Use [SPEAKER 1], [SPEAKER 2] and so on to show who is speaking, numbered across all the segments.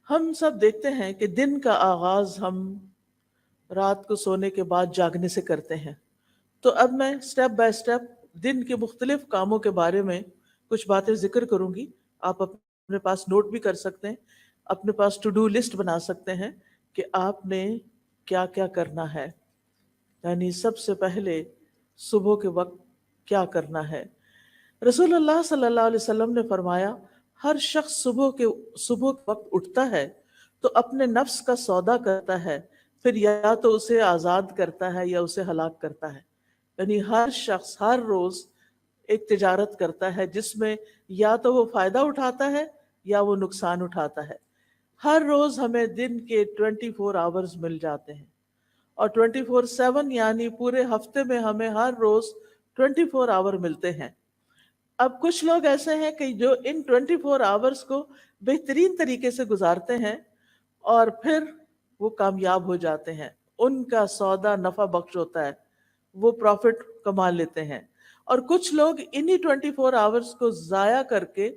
[SPEAKER 1] ہم سب دیکھتے ہیں کہ دن کا آغاز ہم رات کو سونے کے بعد جاگنے سے کرتے ہیں. تو اب میں سٹیپ بائی سٹیپ دن کے مختلف کاموں کے بارے میں کچھ باتیں ذکر کروں گی. آپ اپنے پاس نوٹ بھی کر سکتے ہیں، اپنے پاس ٹو ڈو لسٹ بنا سکتے ہیں کہ آپ نے کیا کیا کرنا ہے. یعنی سب سے پہلے صبح کے وقت کیا کرنا ہے. رسول اللہ صلی اللہ علیہ وسلم نے فرمایا، ہر شخص صبح کے وقت اٹھتا ہے تو اپنے نفس کا سودا کرتا ہے، پھر یا تو اسے آزاد کرتا ہے یا اسے ہلاک کرتا ہے. یعنی ہر شخص ہر روز ایک تجارت کرتا ہے جس میں یا تو وہ فائدہ اٹھاتا ہے یا وہ نقصان اٹھاتا ہے. ہر روز ہمیں دن کے 24 آورز مل جاتے ہیں، اور 24/7 یعنی پورے ہفتے میں ہمیں ہر روز 24 آور ملتے ہیں. اب کچھ لوگ ایسے ہیں کہ جو ان 24 آورز کو بہترین طریقے سے گزارتے ہیں اور پھر وہ کامیاب ہو جاتے ہیں، ان کا سودا نفع بخش ہوتا ہے، وہ پروفٹ کما لیتے ہیں. اور کچھ لوگ انہی 24 آورز کو ضائع کر کے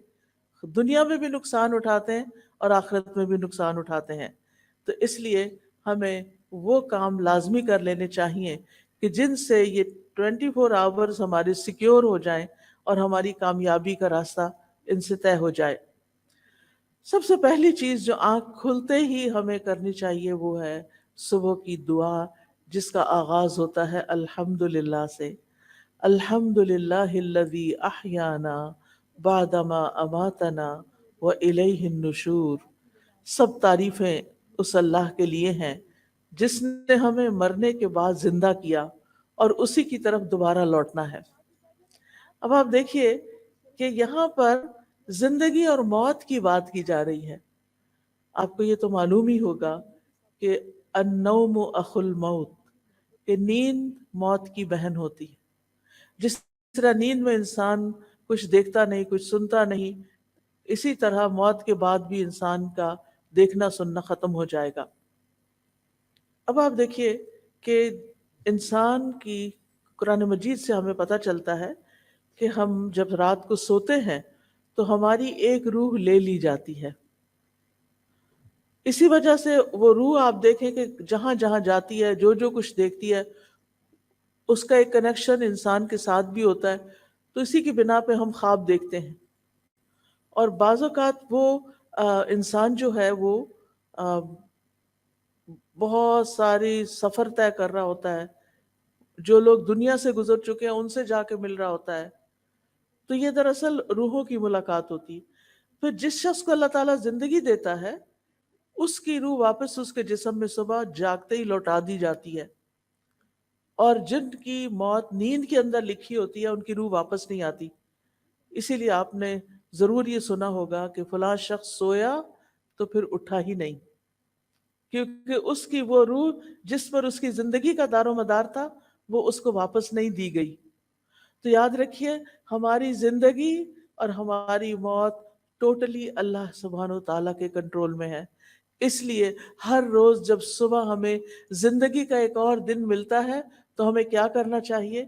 [SPEAKER 1] دنیا میں بھی نقصان اٹھاتے ہیں اور آخرت میں بھی نقصان اٹھاتے ہیں. تو اس لیے ہمیں وہ کام لازمی کر لینے چاہیے کہ جن سے یہ 24 آورز ہمارے سیکیور ہو جائیں اور ہماری کامیابی کا راستہ ان سے طے ہو جائے. سب سے پہلی چیز جو آنکھ کھلتے ہی ہمیں کرنی چاہیے وہ ہے صبح کی دعا، جس کا آغاز ہوتا ہے الحمدللہ سے. الحمدللہ الذی احیانا بعدما اماتنا والیہ النشور. سب تعریفیں اس اللہ کے لیے ہیں جس نے ہمیں مرنے کے بعد زندہ کیا اور اسی کی طرف دوبارہ لوٹنا ہے. اب آپ دیکھیے کہ یہاں پر زندگی اور موت کی بات کی جا رہی ہے. آپ کو یہ تو معلوم ہی ہوگا کہ النوم اخو الموت، کہ نیند موت کی بہن ہوتی ہے. جس طرح نیند میں انسان کچھ دیکھتا نہیں، کچھ سنتا نہیں، اسی طرح موت کے بعد بھی انسان کا دیکھنا سننا ختم ہو جائے گا. اب آپ دیکھیے کہ انسان کی قرآن مجید سے ہمیں پتہ چلتا ہے کہ ہم جب رات کو سوتے ہیں تو ہماری ایک روح لے لی جاتی ہے. اسی وجہ سے وہ روح آپ دیکھیں کہ جہاں جہاں جاتی ہے، جو جو کچھ دیکھتی ہے، اس کا ایک کنیکشن انسان کے ساتھ بھی ہوتا ہے. تو اسی کی بنا پہ ہم خواب دیکھتے ہیں. اور بعض اوقات وہ انسان جو ہے وہ بہت ساری سفر طے کر رہا ہوتا ہے، جو لوگ دنیا سے گزر چکے ہیں ان سے جا کے مل رہا ہوتا ہے. تو یہ دراصل روحوں کی ملاقات ہوتی ہے. پھر جس شخص کو اللہ تعالیٰ زندگی دیتا ہے، اس کی روح واپس اس کے جسم میں صبح جاگتے ہی لوٹا دی جاتی ہے. اور جن کی موت نیند کے اندر لکھی ہوتی ہے ان کی روح واپس نہیں آتی. اسی لیے آپ نے ضرور یہ سنا ہوگا کہ فلاں شخص سویا تو پھر اٹھا ہی نہیں، کیونکہ اس کی وہ روح جس پر اس کی زندگی کا دار و مدار تھا وہ اس کو واپس نہیں دی گئی. تو یاد رکھیے، ہماری زندگی اور ہماری موت ٹوٹلی اللہ سبحانہ و تعالیٰ کے کنٹرول میں ہے. اس لیے ہر روز جب صبح ہمیں زندگی کا ایک اور دن ملتا ہے تو ہمیں کیا کرنا چاہیے؟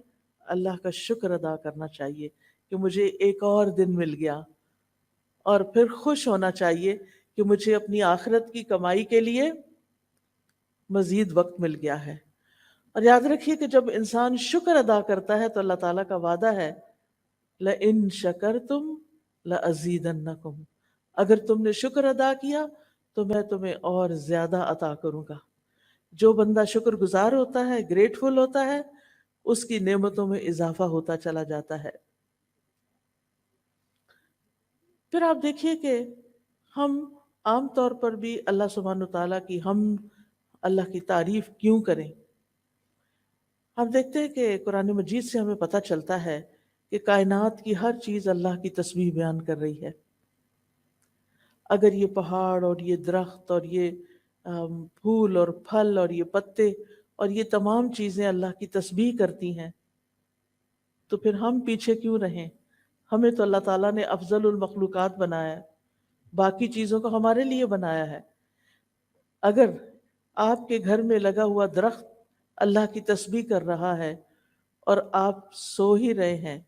[SPEAKER 1] اللہ کا شکر ادا کرنا چاہیے کہ مجھے ایک اور دن مل گیا، اور پھر خوش ہونا چاہیے کہ مجھے اپنی آخرت کی کمائی کے لیے مزید وقت مل گیا ہے. اور یاد رکھیے کہ جب انسان شکر ادا کرتا ہے تو اللہ تعالیٰ کا وعدہ ہے لَإِن شَكَرْتُمْ لَأَزِيدَنَّكُمْ، اگر تم نے شکر ادا کیا تو میں تمہیں اور زیادہ عطا کروں گا. جو بندہ شکر گزار ہوتا ہے، گریٹفل ہوتا ہے، اس کی نعمتوں میں اضافہ ہوتا چلا جاتا ہے. پھر آپ دیکھیے کہ ہم عام طور پر بھی اللہ سبحانہ تعالیٰ کی اللہ کی تعریف کیوں کریں؟ ہم دیکھتے ہیں کہ قرآن مجید سے ہمیں پتہ چلتا ہے کہ کائنات کی ہر چیز اللہ کی تسبیح بیان کر رہی ہے. اگر یہ پہاڑ اور یہ درخت اور یہ پھول اور پھل اور یہ پتے اور یہ تمام چیزیں اللہ کی تسبیح کرتی ہیں تو پھر ہم پیچھے کیوں رہیں؟ ہمیں تو اللہ تعالیٰ نے افضل المخلوقات بنایا ہے، باقی چیزوں کو ہمارے لیے بنایا ہے. اگر آپ کے گھر میں لگا ہوا درخت اللہ کی تسبیح کر رہا ہے اور آپ سو ہی رہے ہیں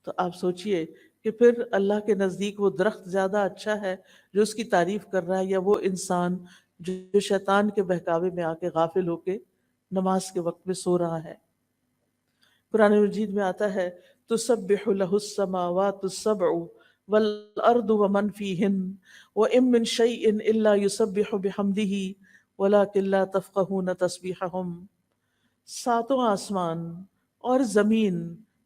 [SPEAKER 1] تو آپ سوچئے کہ پھر اللہ کے نزدیک وہ درخت زیادہ اچھا ہے جو اس کی تعریف کر رہا ہے، یا وہ انسان جو شیطان کے بہکاوے میں آ کے غافل ہو کے نماز کے وقت میں سو رہا ہے؟ قرآن مجید میں آتا ہے تسبح له السماوات السبع والارض ومن فیہن وان من شیء الا یسبح بحمدہ ولکن لا تفقہون تسبیحہم، ساتوں آسمان اور زمین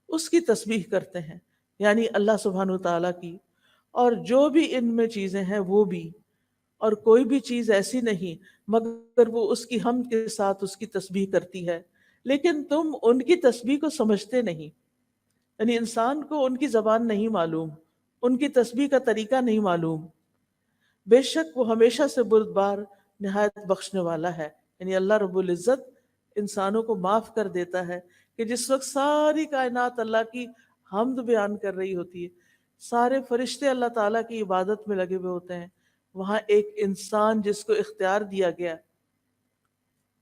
[SPEAKER 1] اس کی تسبیح کرتے ہیں، یعنی اللہ سبحانہ وتعالیٰ کی، اور جو بھی ان میں چیزیں ہیں وہ بھی، اور کوئی بھی چیز ایسی نہیں مگر وہ اس کی حمد کے ساتھ اس کی تسبیح کرتی ہے، لیکن تم ان کی تسبیح کو سمجھتے نہیں۔ یعنی انسان کو ان کی زبان نہیں معلوم، ان کی تسبیح کا طریقہ نہیں معلوم۔ بے شک وہ ہمیشہ سے بردبار نہایت بخشنے والا ہے۔ یعنی اللہ رب العزت انسانوں کو معاف کر دیتا ہے کہ جس وقت ساری کائنات اللہ کی حمد بیان کر رہی ہوتی ہے، سارے فرشتے اللہ تعالیٰ کی عبادت میں لگے ہوئے ہوتے ہیں، وہاں ایک انسان جس کو اختیار دیا گیا،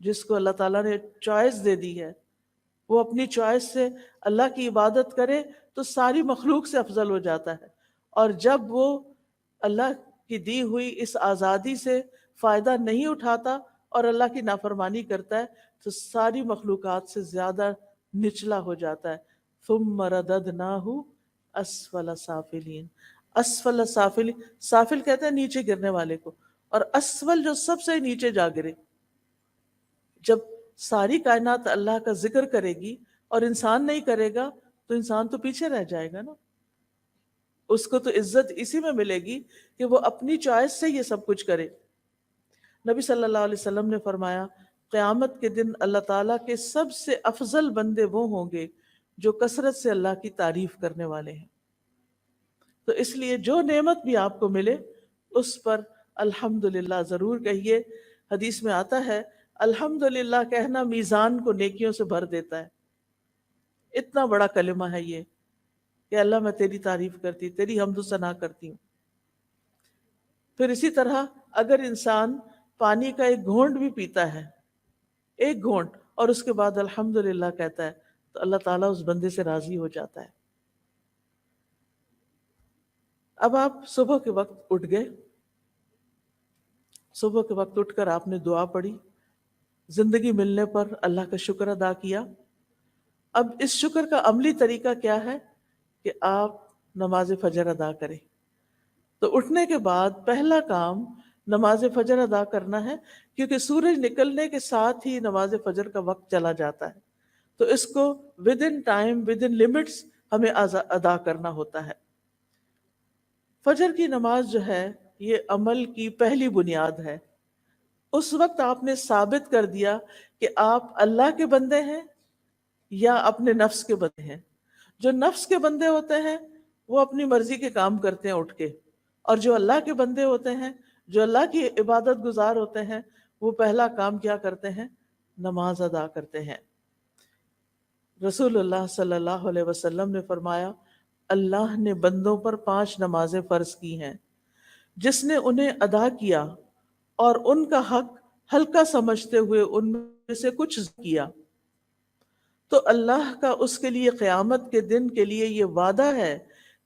[SPEAKER 1] جس کو اللہ تعالیٰ نے چوائس دے دی ہے، وہ اپنی چوائس سے اللہ کی عبادت کرے تو ساری مخلوق سے افضل ہو جاتا ہے، اور جب وہ اللہ کی دی ہوئی اس آزادی سے فائدہ نہیں اٹھاتا اور اللہ کی نافرمانی کرتا ہے تو ساری مخلوقات سے زیادہ نچلا ہو جاتا ہے۔ ثم رددناہ اسفل سافلین، اسفل سافل، سافل کہتے ہیں نیچے گرنے والے کو، اور اسفل جو سب سے نیچے جا گرے۔ جب ساری کائنات اللہ کا ذکر کرے گی اور انسان نہیں کرے گا تو انسان تو پیچھے رہ جائے گا نا۔ اس کو تو عزت اسی میں ملے گی کہ وہ اپنی چوائس سے یہ سب کچھ کرے۔ نبی صلی اللہ علیہ وسلم نے فرمایا قیامت کے دن اللہ تعالیٰ کے سب سے افضل بندے وہ ہوں گے جو کثرت سے اللہ کی تعریف کرنے والے ہیں۔ تو اس لیے جو نعمت بھی آپ کو ملے اس پر الحمدللہ ضرور کہیے۔ حدیث میں آتا ہے الحمدللہ کہنا میزان کو نیکیوں سے بھر دیتا ہے۔ اتنا بڑا کلمہ ہے یہ کہ اللہ میں تیری تعریف کرتی، تیری حمد و ثنا کرتی ہوں۔ پھر اسی طرح اگر انسان پانی کا ایک گھونٹ بھی پیتا ہے، ایک گھونٹ، اور اس کے بعد الحمدللہ کہتا ہے تو اللہ تعالیٰ اس بندے سے راضی ہو جاتا ہے۔ اب آپ صبح کے وقت اٹھ گئے، صبح کے وقت اٹھ کر آپ نے دعا پڑھی، زندگی ملنے پر اللہ کا شکر ادا کیا۔ اب اس شکر کا عملی طریقہ کیا ہے کہ آپ نماز فجر ادا کریں۔ تو اٹھنے کے بعد پہلا کام نماز فجر ادا کرنا ہے، کیونکہ سورج نکلنے کے ساتھ ہی نماز فجر کا وقت چلا جاتا ہے، تو اس کو with in time, with in limits ہمیں ادا کرنا ہوتا ہے۔ فجر کی نماز جو ہے یہ عمل کی پہلی بنیاد ہے۔ اس وقت آپ نے ثابت کر دیا کہ آپ اللہ کے بندے ہیں یا اپنے نفس کے بندے ہیں۔ جو نفس کے بندے ہوتے ہیں وہ اپنی مرضی کے کام کرتے ہیں اٹھ کے، اور جو اللہ کے بندے ہوتے ہیں، جو اللہ کی عبادت گزار ہوتے ہیں، وہ پہلا کام کیا کرتے ہیں؟ نماز ادا کرتے ہیں۔ رسول اللہ صلی اللہ علیہ وسلم نے فرمایا اللہ نے بندوں پر 5 نمازیں فرض کی ہیں، جس نے انہیں ادا کیا اور ان کا حق ہلکا سمجھتے ہوئے ان میں سے کچھ کیا تو اللہ کا اس کے لیے قیامت کے دن کے لیے یہ وعدہ ہے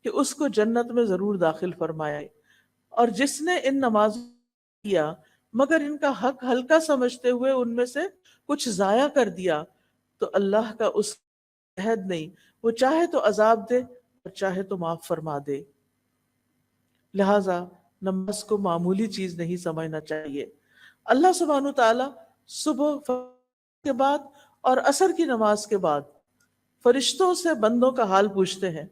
[SPEAKER 1] کہ اس کو جنت میں ضرور داخل فرمائے، اور جس نے ان نمازوں کیا مگر ان کا حق ہلکا سمجھتے ہوئے ان میں سے کچھ ضائع کر دیا تو اللہ کا اس عہد نہیں، وہ چاہے تو عذاب دے اور چاہے تو معاف فرما دے۔ لہٰذا نماز کو معمولی چیز نہیں سمجھنا چاہیے۔ اللہ سبحانہ تعالیٰ صبح کے بعد اور عصر کی نماز کے بعد فرشتوں سے بندوں کا حال پوچھتے ہیں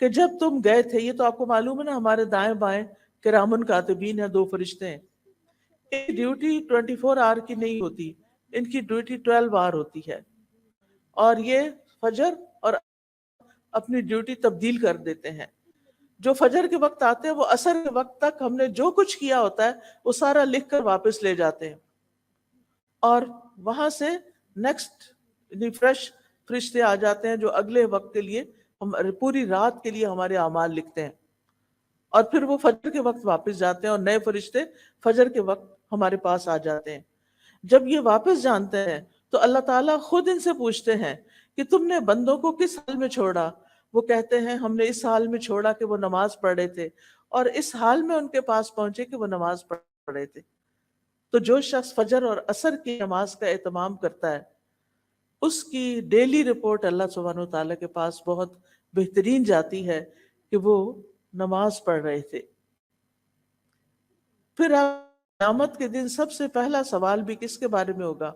[SPEAKER 1] کہ جب تم گئے تھے، یہ تو آپ کو معلوم ہے نا ہمارے دائیں بائیں کرامن کاتبین ہیں، 2 فرشتے ہیں، ان کی ڈیوٹی 24 آور کی نہیں ہوتی، ان کی ڈیوٹی 12 آور ہوتی ہے، اور یہ فجر اور اپنی ڈیوٹی تبدیل کر دیتے ہیں۔ جو فجر کے وقت آتے ہیں وہ عصر کے وقت تک ہم نے جو کچھ کیا ہوتا ہے وہ سارا لکھ کر واپس لے جاتے ہیں، اور وہاں سے نیکسٹ فریش فرشتے آ جاتے ہیں جو اگلے وقت کے لیے پوری رات کے لیے ہمارے اعمال لکھتے ہیں، اور پھر وہ فجر کے وقت واپس جاتے ہیں اور نئے فرشتے فجر کے وقت ہمارے پاس آ جاتے ہیں۔ جب یہ واپس جانتے ہیں تو اللہ تعالیٰ خود ان سے پوچھتے ہیں کہ تم نے بندوں کو کس حال میں چھوڑا؟ وہ کہتے ہیں ہم نے اس حال میں چھوڑا کہ وہ نماز پڑھ رہے تھے، اور اس حال میں ان کے پاس پہنچے کہ وہ نماز پڑھ رہے تھے۔ تو جو شخص فجر اور عصر کی نماز کا اہتمام کرتا ہے، اس کی ڈیلی رپورٹ اللہ سبحانہ و تعالیٰ کے پاس بہت بہترین جاتی ہے کہ وہ نماز پڑھ رہے تھے۔ پھر قیامت کے دن سب سے پہلا سوال بھی کس کے بارے میں ہوگا؟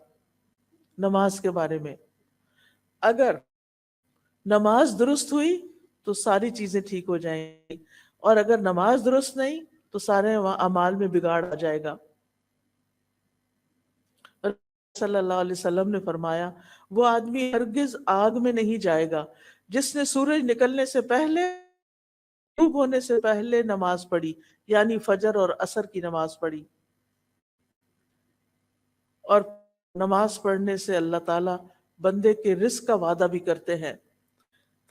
[SPEAKER 1] نماز کے بارے میں۔ اگر نماز درست ہوئی تو ساری چیزیں ٹھیک ہو جائیں گی، اور اگر نماز درست نہیں تو سارے اعمال میں بگاڑ آ جائے گا۔ صلی اللہ علیہ وسلم نے فرمایا وہ آدمی ہرگز آگ میں نہیں جائے گا جس نے سورج نکلنے سے پہلے، غروب ہونے سے پہلے نماز پڑھی، یعنی فجر اور عصر کی نماز پڑھی۔ اور نماز پڑھنے سے اللہ تعالیٰ بندے کے رزق کا وعدہ بھی کرتے ہیں۔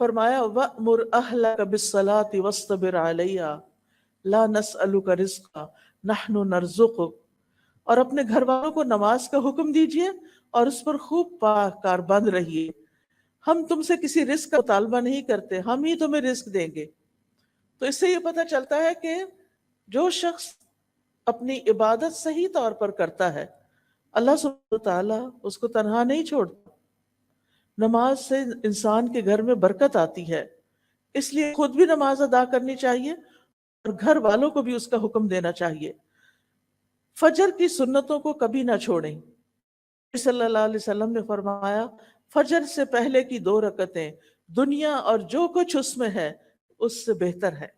[SPEAKER 1] فرمایا وَأْمُرْ أَهْلَكَ بِالصَّلَاةِ وَاصْطَبِرْ عَلَيْهَا لَا نَسْأَلُكَ رِزْقًا نَحْنُ نَرْزُقُكَ، اور اپنے گھر والوں کو نماز کا حکم دیجئے اور اس پر خوب کاربند رہیے، ہم تم سے کسی رزق کا مطالبہ نہیں کرتے، ہم ہی تمہیں رزق دیں گے۔ تو اس سے یہ پتہ چلتا ہے کہ جو شخص اپنی عبادت صحیح طور پر کرتا ہے، اللہ سبحانہ وتعالیٰ اس کو تنہا نہیں چھوڑتا۔ نماز سے انسان کے گھر میں برکت آتی ہے، اس لیے خود بھی نماز ادا کرنی چاہیے اور گھر والوں کو بھی اس کا حکم دینا چاہیے۔ فجر کی سنتوں کو کبھی نہ چھوڑیں۔ صلی اللہ علیہ وسلم نے فرمایا فجر سے پہلے کی 2 رکعتیں دنیا اور جو کچھ اس میں ہے اس سے بہتر ہے۔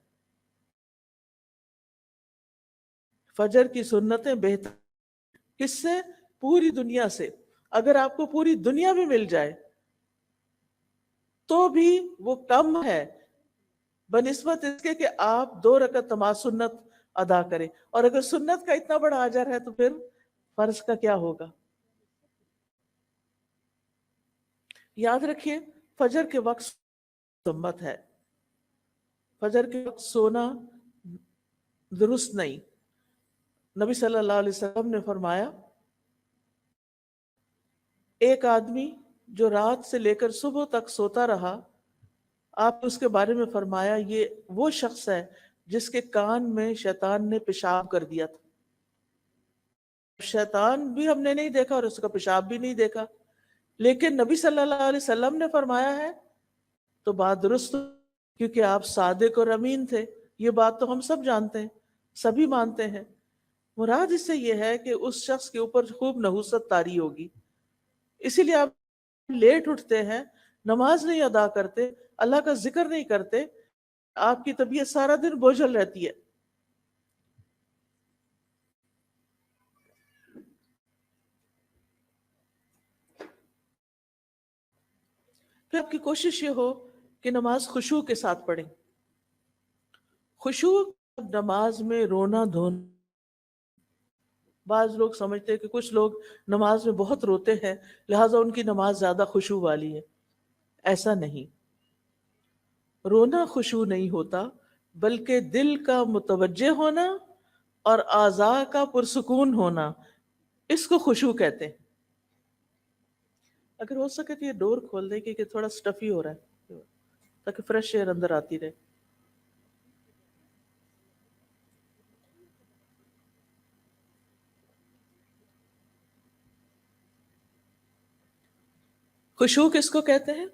[SPEAKER 1] فجر کی سنتیں بہتر کس سے؟ پوری دنیا سے۔ اگر آپ کو پوری دنیا بھی مل جائے تو بھی وہ کم ہے بنسبت اس کے کہ آپ 2 رکعت نماز سنت ادا کریں، اور اگر سنت کا اتنا بڑا اجر ہے تو پھر فرض کا کیا ہوگا؟ یاد رکھیے فجر کے وقت سنت ہے، فجر کے وقت سونا درست نہیں۔ نبی صلی اللہ علیہ وسلم نے فرمایا ایک آدمی جو رات سے لے کر صبح تک سوتا رہا، آپ نے اس کے بارے میں فرمایا یہ وہ شخص ہے جس کے کان میں شیطان نے پیشاب کر دیا تھا۔ شیطان بھی ہم نے نہیں دیکھا اور اس کا پیشاب بھی نہیں دیکھا، لیکن نبی صلی اللہ علیہ وسلم نے فرمایا ہے تو بات درست، کیونکہ آپ صادق اور امین تھے، یہ بات تو ہم سب جانتے ہیں، سبھی مانتے ہیں۔ مراد اس سے یہ ہے کہ اس شخص کے اوپر خوب نحوست طاری ہوگی، اسی لیے آپ لیٹ اٹھتے ہیں، نماز نہیں ادا کرتے، اللہ کا ذکر نہیں کرتے، آپ کی طبیعت سارا دن بوجھل رہتی ہے۔ پھر آپ کی کوشش یہ ہو کہ نماز خشوع کے ساتھ پڑھیں۔ خشوع نماز میں رونا دھونا، بعض لوگ سمجھتے ہیں کہ کچھ لوگ نماز میں بہت روتے ہیں لہٰذا ان کی نماز زیادہ خشوع والی ہے، ایسا نہیں۔ رونا خشوع نہیں ہوتا، بلکہ دل کا متوجہ ہونا اور اعضاء کا پرسکون ہونا، اس کو خشوع کہتے ہیں۔ اگر ہو سکے تو یہ ڈور کھول دیں کہ تھوڑا سٹفی ہو رہا ہے تاکہ فریش ایئر اندر آتی رہے۔ خشوع کس کو کہتے ہیں؟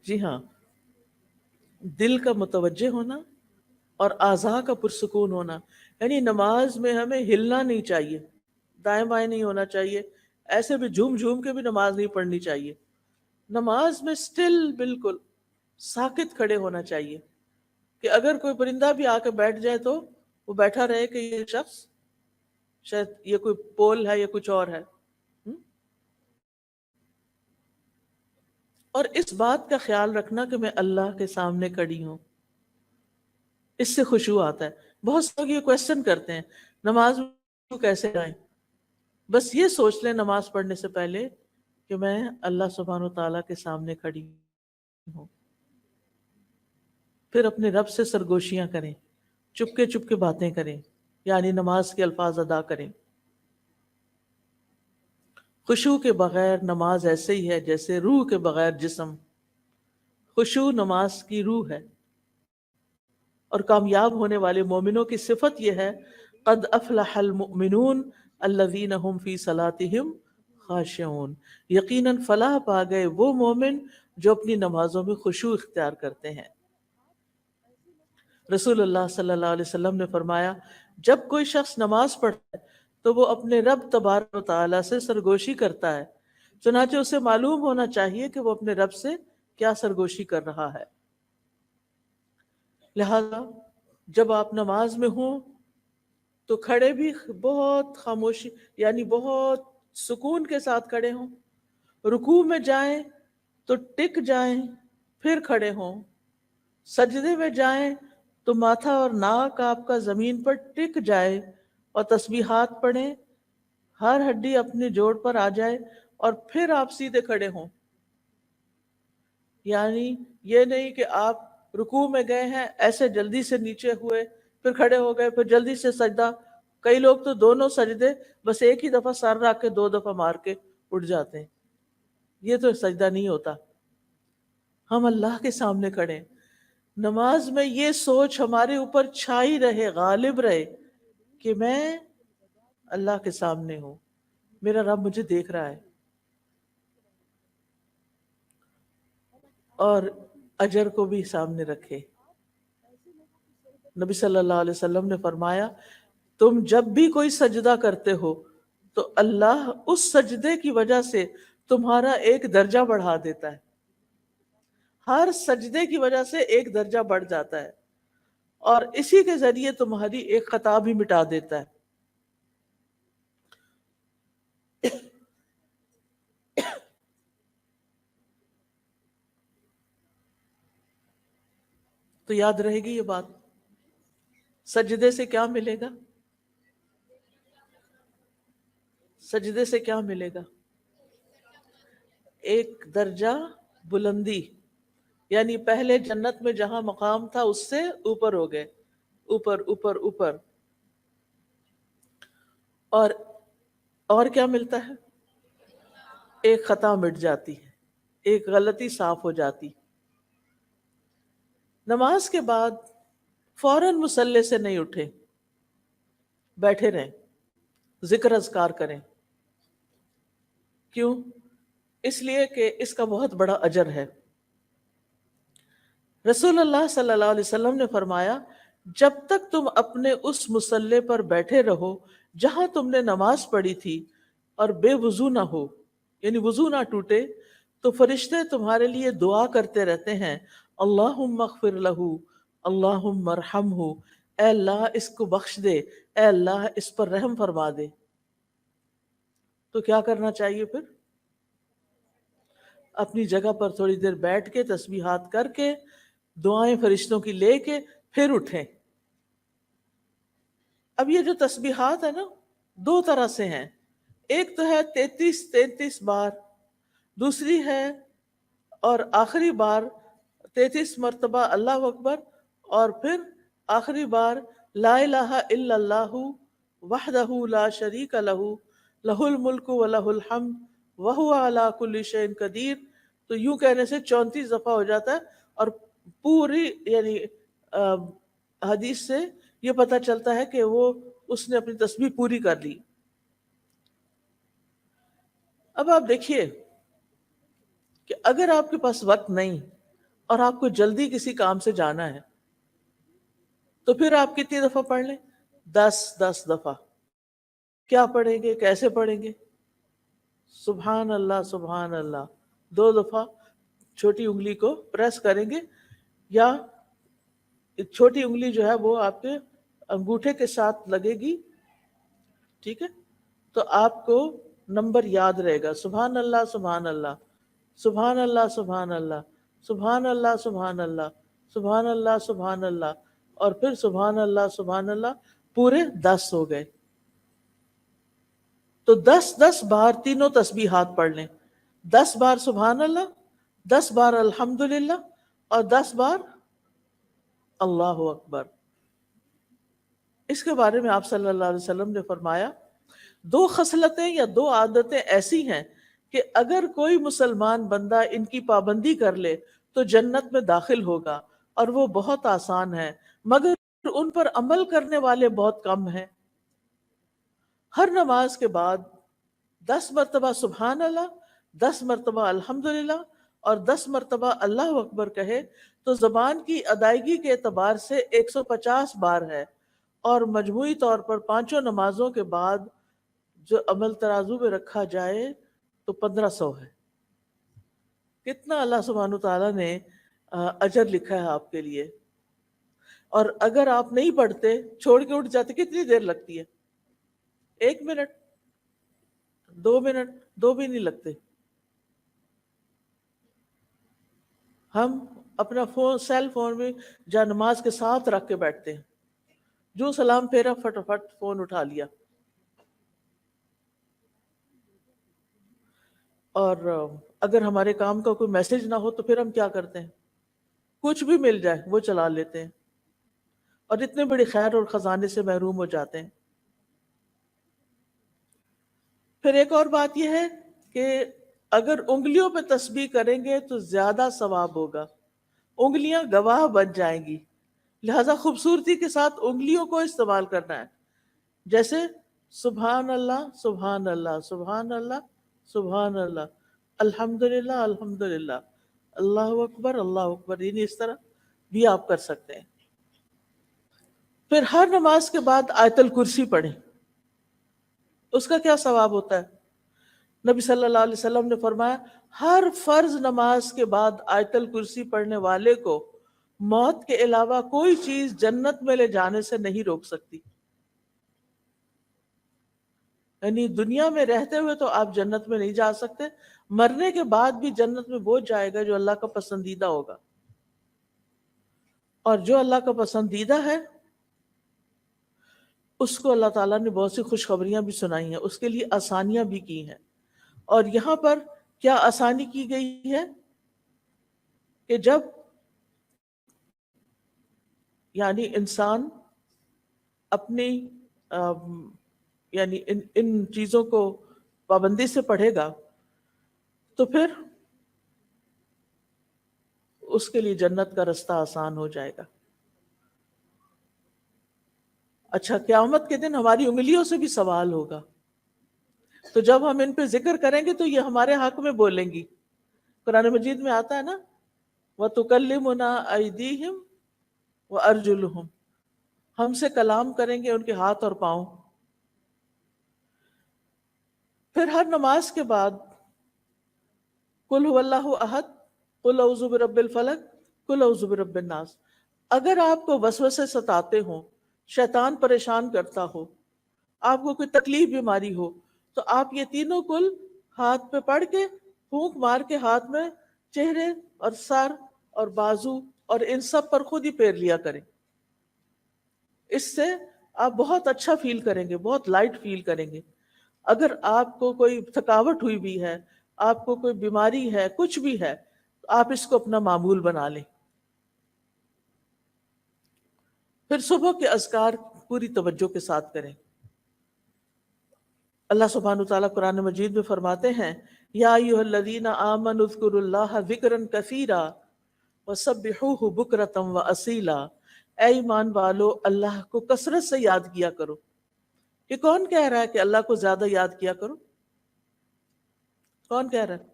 [SPEAKER 1] جی ہاں، دل کا متوجہ ہونا اور اعضاء کا پرسکون ہونا، یعنی نماز میں ہمیں ہلنا نہیں چاہیے، دائیں بائیں نہیں ہونا چاہیے، ایسے بھی جھوم جھوم کے بھی نماز نہیں پڑھنی چاہیے۔ نماز میں سٹل بالکل ساکت کھڑے ہونا چاہیے کہ اگر کوئی پرندہ بھی آ کے بیٹھ جائے تو وہ بیٹھا رہے کہ یہ شخص شاید یہ کوئی پول ہے یا کچھ اور ہے۔ اور اس بات کا خیال رکھنا کہ میں اللہ کے سامنے کھڑی ہوں، اس سے خشوع آتا ہے۔ بہت سے لوگ یہ کوشچن کرتے ہیں نماز میں کیسے آئیں؟ بس یہ سوچ لیں نماز پڑھنے سے پہلے کہ میں اللہ سبحانہ و تعالیٰ کے سامنے کھڑی ہوں، پھر اپنے رب سے سرگوشیاں کریں، چپ کے باتیں کریں، یعنی نماز کے الفاظ ادا کریں۔ خشوع کے بغیر نماز ایسے ہی ہے جیسے روح کے بغیر جسم. خشوع نماز کی روح ہے. اور کامیاب ہونے والے مومنوں کی صفت یہ ہے قد افلح المؤمنون الذین هم فی صلاتهم خاشعون. یقیناً فلاح پا گئے وہ مومن جو اپنی نمازوں میں خشوع اختیار کرتے ہیں. رسول اللہ صلی اللہ علیہ وسلم نے فرمایا جب کوئی شخص نماز پڑھتا ہے تو وہ اپنے رب تبارک و تعالیٰ سے سرگوشی کرتا ہے، چنانچہ اسے معلوم ہونا چاہیے کہ وہ اپنے رب سے کیا سرگوشی کر رہا ہے. لہذا جب آپ نماز میں ہوں تو کھڑے بھی بہت خاموشی یعنی بہت سکون کے ساتھ کھڑے ہوں. رکوع میں جائیں تو ٹک جائیں پھر کھڑے ہوں. سجدے میں جائیں تو ماتھا اور ناک آپ کا زمین پر ٹک جائے اور تسبیحات پڑھیں، ہر ہڈی اپنے جوڑ پر آ جائے اور پھر آپ سیدھے کھڑے ہوں. یعنی یہ نہیں کہ آپ رکوع میں گئے ہیں ایسے جلدی سے نیچے ہوئے پھر کھڑے ہو گئے پھر جلدی سے سجدہ. کئی لوگ تو دونوں سجدے بس ایک ہی دفعہ سر رکھ کے 2 دفعہ مار کے اٹھ جاتے ہیں. یہ تو سجدہ نہیں ہوتا. ہم اللہ کے سامنے کھڑے. نماز میں یہ سوچ ہمارے اوپر چھائی رہے، غالب رہے کہ میں اللہ کے سامنے ہوں، میرا رب مجھے دیکھ رہا ہے. اور اجر کو بھی سامنے رکھے. نبی صلی اللہ علیہ وسلم نے فرمایا تم جب بھی کوئی سجدہ کرتے ہو تو اللہ اس سجدے کی وجہ سے تمہارا ایک درجہ بڑھا دیتا ہے. ہر سجدے کی وجہ سے ایک درجہ بڑھ جاتا ہے اور اسی کے ذریعے تمہاری ایک خطا بھی مٹا دیتا ہے. تو یاد رہے گی یہ بات. سجدے سے کیا ملے گا؟ سجدے سے کیا ملے گا؟ ایک درجہ بلندی. یعنی پہلے جنت میں جہاں مقام تھا اس سے اوپر ہو گئے، اوپر اوپر اوپر. اور کیا ملتا ہے؟ ایک خطا مٹ جاتی ہے، ایک غلطی صاف ہو جاتی. نماز کے بعد فوراً مصلی سے نہیں اٹھے، بیٹھے رہیں، ذکر اذکار کریں. کیوں؟ اس لیے کہ اس کا بہت بڑا اجر ہے. رسول اللہ صلی اللہ علیہ وسلم نے فرمایا جب تک تم اپنے اس مصلی پر بیٹھے رہو جہاں تم نے نماز پڑھی تھی اور بے وضو نہ ہو، یعنی وضو نہ ٹوٹے، تو فرشتے تمہارے لیے دعا کرتے رہتے ہیں اللہم اغفر لہ، اللہم ارحمہ، اے اللہ اس کو بخش دے، اے اللہ اس پر رحم فرما دے. تو کیا کرنا چاہیے پھر؟ اپنی جگہ پر تھوڑی دیر بیٹھ کے تسبیحات کر کے دعائیں فرشتوں کی لے کے پھر اٹھیں. اب یہ جو تسبیحات ہے نا 2 طرح سے ہیں. ایک تو ہے 33 بار، دوسری ہے اور آخری بار 33 مرتبہ اللہ اکبر، اور پھر آخری بار لا الہ الا اللہ وحدہ لا شریک لہ لہ الملک و لہ الحمد وہو علی کل شیء قدیر. تو یوں کہنے سے 34 دفعہ ہو جاتا ہے اور پوری یعنی حدیث سے یہ پتہ چلتا ہے کہ وہ اس نے اپنی تسبیح پوری کر لی. اب آپ دیکھیے کہ اگر آپ کے پاس وقت نہیں اور آپ کو جلدی کسی کام سے جانا ہے تو پھر آپ کتنی دفعہ پڑھ لیں؟ 10 دفعہ. کیا پڑھیں گے؟ کیسے پڑھیں گے؟ سبحان اللہ سبحان اللہ 2 دفعہ چھوٹی انگلی کو پریس کریں گے، یا چھوٹی انگلی جو ہے وہ آپ کے انگوٹھے کے ساتھ لگے گی، ٹھیک ہے؟ تو آپ کو نمبر یاد رہے گا سبحان اللہ سبحان اللہ سبحان اللہ سبحان اللہ سبحان اللہ سبحان اللہ سبحان اللہ سبحان اللہ، اور پھر سبحان اللہ پورے 10 ہو گئے. تو 10 بار تینوں تسبیحات پڑھ لیں. 10 بار سبحان اللہ، 10 بار الحمدللہ، اور 10 بار اللہ اکبر. اس کے بارے میں آپ صلی اللہ علیہ وسلم نے فرمایا دو خصلتیں یا دو عادتیں ایسی ہیں کہ اگر کوئی مسلمان بندہ ان کی پابندی کر لے تو جنت میں داخل ہوگا، اور وہ بہت آسان ہے، مگر ان پر عمل کرنے والے بہت کم ہیں۔ ہر نماز کے بعد 10 مرتبہ سبحان اللہ، 10 مرتبہ الحمدللہ اور 10 مرتبہ اللہ اکبر کہے تو زبان کی ادائیگی کے اعتبار سے 150 بار ہے، اور مجموعی طور پر پانچوں نمازوں کے بعد جو عمل ترازو میں رکھا جائے تو 1500 ہے۔ کتنا اللہ سبحانہ تعالیٰ نے اجر لکھا ہے آپ کے لیے۔ اور اگر آپ نہیں پڑھتے، چھوڑ کے اٹھ جاتے، کتنی دیر لگتی ہے؟ 1 منٹ، 2 منٹ، 2 بھی نہیں لگتے۔ ہم اپنا فون، سیل فون میں جا نماز کے ساتھ رکھ کے بیٹھتے ہیں، جو سلام پھیرا فٹافٹ فون اٹھا لیا۔ اور اگر ہمارے کام کا کوئی میسج نہ ہو تو پھر ہم کیا کرتے ہیں؟ کچھ بھی مل جائے وہ چلا لیتے ہیں، اور اتنے بڑے خیر اور خزانے سے محروم ہو جاتے ہیں۔ پھر ایک اور بات یہ ہے کہ اگر انگلیوں پہ تسبیح کریں گے تو زیادہ ثواب ہوگا، انگلیاں گواہ بن جائیں گی، لہذا خوبصورتی کے ساتھ انگلیوں کو استعمال کرنا ہے، جیسے سبحان اللہ سبحان اللہ سبحان اللہ سبحان اللہ، الحمدللہ الحمدللہ، اللہ اکبر، یعنی اس طرح بھی آپ کر سکتے ہیں۔ پھر ہر نماز کے بعد آیت الکرسی پڑھیں، اس کا کیا ثواب ہوتا ہے؟ نبی صلی اللہ علیہ وسلم نے فرمایا ہر فرض نماز کے بعد آیت الکرسی پڑھنے والے کو موت کے علاوہ کوئی چیز جنت میں لے جانے سے نہیں روک سکتی۔ یعنی دنیا میں رہتے ہوئے تو آپ جنت میں نہیں جا سکتے، مرنے کے بعد بھی جنت میں وہ جائے گا جو اللہ کا پسندیدہ ہوگا، اور جو اللہ کا پسندیدہ ہے اس کو اللہ تعالیٰ نے بہت سی خوشخبریاں بھی سنائی ہیں، اس کے لیے آسانیاں بھی کی ہیں۔ اور یہاں پر کیا آسانی کی گئی ہے کہ جب یعنی انسان اپنی یعنی ان چیزوں کو پابندی سے پڑھے گا تو پھر اس کے لیے جنت کا رستہ آسان ہو جائے گا۔ اچھا، قیامت کے دن ہماری انگلیوں سے بھی سوال ہوگا، تو جب ہم ان پہ ذکر کریں گے تو یہ ہمارے حق میں بولیں گی۔ قرآن مجید میں آتا ہے نا، وَتُكَلِّمُنَا أَيْدِيهِمْ وَأَرْجُلُهُمْ، ہم سے کلام کریں گے ان کے ہاتھ اور پاؤں۔ پھر ہر نماز کے بعد قُلْ هُوَ اللَّهُ أَحَدٌ قُلْ أَعُوذُ بِرَبِّ الْفَلَقِ قُلْ أَعُوذُ بِرَبِّ النَّاسِ، اگر آپ کو وسوسے ستاتے ہوں، شیطان پریشان کرتا ہو، آپ کو کوئی تکلیف بیماری ہو، تو آپ یہ تینوں کل ہاتھ پہ پڑھ کے پھونک مار کے ہاتھ میں چہرے اور سر اور بازو اور ان سب پر خود ہی پھیر لیا کریں۔ اس سے آپ بہت اچھا فیل کریں گے، بہت لائٹ فیل کریں گے۔ اگر آپ کو کوئی تھکاوٹ ہوئی بھی ہے، آپ کو کوئی بیماری ہے، کچھ بھی ہے، تو آپ اس کو اپنا معمول بنا لیں۔ پھر صبح کے اذکار پوری توجہ کے ساتھ کریں۔ اللہ سبحانہ وتعالیٰ قرآن مجید میں فرماتے ہیں یا ایھا الذین آمنوا اذکروا اللہ ذکرا کثیرا وسبحوہ بکرۃ واصیلا، اے ایمان والو اللہ کو کثرت سے یاد کیا کرو۔ یہ کون کہہ رہا ہے کہ اللہ کو زیادہ یاد کیا کرو؟ کون کہہ رہا ہے؟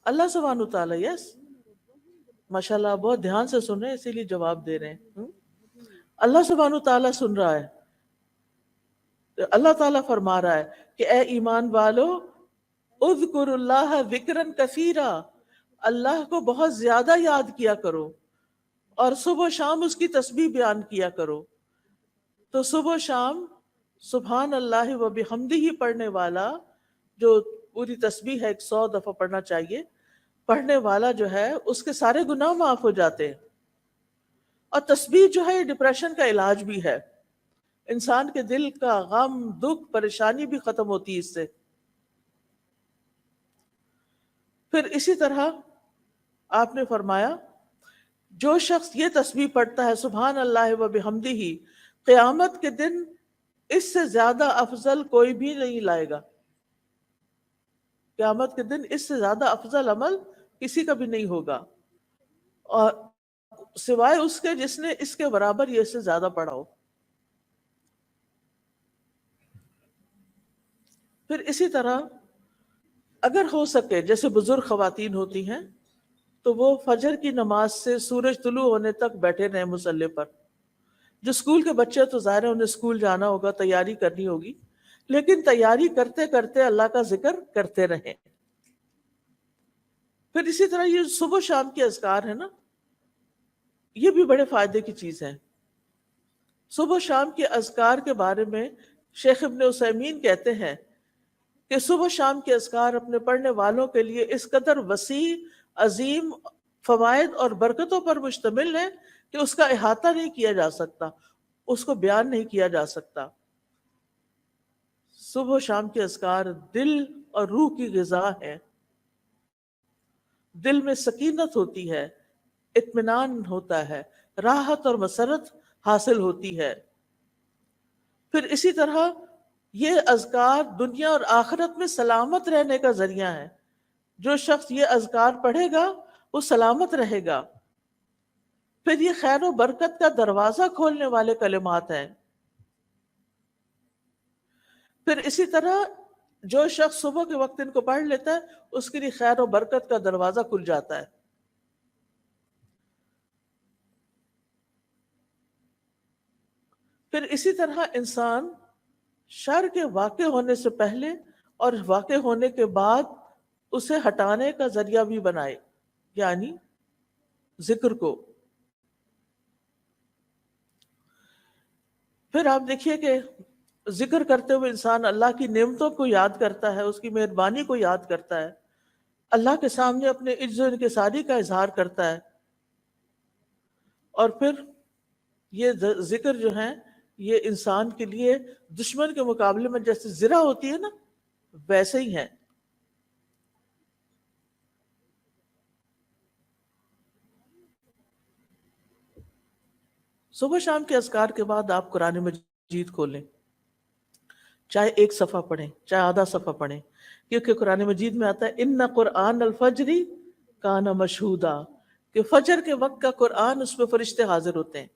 [SPEAKER 1] اللہ سبحانہ وتعالیٰ۔ یس، ماشاءاللہ بہت دھیان سے سن رہے ہیں، اسی لیے جواب دے رہے ہیں۔ اللہ سبحانہ وتعالیٰ سن رہا ہے۔ اللہ تعالیٰ فرما رہا ہے کہ اے ایمان والو اذکر اللہ ذکرا کثیرا، اللہ کو بہت زیادہ یاد کیا کرو، اور صبح و شام اس کی تسبیح بیان کیا کرو۔ تو صبح و شام سبحان اللہ و بحمدہ پڑھنے والا، جو پوری تسبیح ہے 100 دفعہ پڑھنا چاہیے، پڑھنے والا جو ہے اس کے سارے گناہ معاف ہو جاتے ہیں۔ اور تسبیح جو ہے یہ ڈپریشن کا علاج بھی ہے، انسان کے دل کا غم، دکھ، پریشانی بھی ختم ہوتی ہے اس سے۔ پھر اسی طرح آپ نے فرمایا جو شخص یہ تسبیح پڑھتا ہے سبحان اللہ و بحمدہ، قیامت کے دن اس سے زیادہ افضل کوئی بھی نہیں لائے گا. قیامت کے دن اس سے زیادہ افضل عمل کسی کا بھی نہیں ہوگا، اور سوائے اس کے جس نے اس کے برابر یہ اس سے زیادہ پڑھا ہو. پھر اسی طرح اگر ہو سکے، جیسے بزرگ خواتین ہوتی ہیں تو وہ فجر کی نماز سے سورج طلوع ہونے تک بیٹھے رہیں مصلی پر. جو اسکول کے بچے تو ظاہر ہے انہیں اسکول جانا ہوگا، تیاری کرنی ہوگی، لیکن تیاری کرتے کرتے اللہ کا ذکر کرتے رہیں. پھر اسی طرح یہ صبح شام کے اذکار ہے نا، یہ بھی بڑے فائدے کی چیز ہے. صبح شام کے اذکار کے بارے میں شیخ ابن عثیمین کہتے ہیں کہ صبح شام کے اذکار اپنے پڑھنے والوں کے لیے اس قدر وسیع، عظیم فوائد اور برکتوں پر مشتمل ہے کہ اس کا احاطہ نہیں کیا جا سکتا، اس کو بیان نہیں کیا جا سکتا. صبح و شام کے اذکار دل اور روح کی غذا ہے. دل میں سکینت ہوتی ہے، اطمینان ہوتا ہے، راحت اور مسرت حاصل ہوتی ہے. پھر اسی طرح یہ اذکار دنیا اور آخرت میں سلامت رہنے کا ذریعہ ہے. جو شخص یہ اذکار پڑھے گا وہ سلامت رہے گا. پھر یہ خیر و برکت کا دروازہ کھولنے والے کلمات ہیں. پھر اسی طرح جو شخص صبح کے وقت ان کو پڑھ لیتا ہے اس کے لیے خیر و برکت کا دروازہ کھل جاتا ہے. پھر اسی طرح انسان شر کے واقع ہونے سے پہلے اور واقع ہونے کے بعد اسے ہٹانے کا ذریعہ بھی بنائے، یعنی ذکر کو. پھر آپ دیکھیے کہ ذکر کرتے ہوئے انسان اللہ کی نعمتوں کو یاد کرتا ہے، اس کی مہربانی کو یاد کرتا ہے، اللہ کے سامنے اپنے عجز و انکساری کا اظہار کرتا ہے. اور پھر یہ ذکر جو ہے یہ انسان کے لیے دشمن کے مقابلے میں جیسے زرہ ہوتی ہے نا، ویسے ہی ہے. صبح شام کے اذکار کے بعد آپ قرآن مجید کھولیں، چاہے ایک صفحہ پڑھیں چاہے آدھا صفحہ پڑھیں، کیونکہ قرآن مجید میں آتا ہے ان قرآن الفجری کان مشہودا، کہ فجر کے وقت کا قرآن اس میں فرشتے حاضر ہوتے ہیں.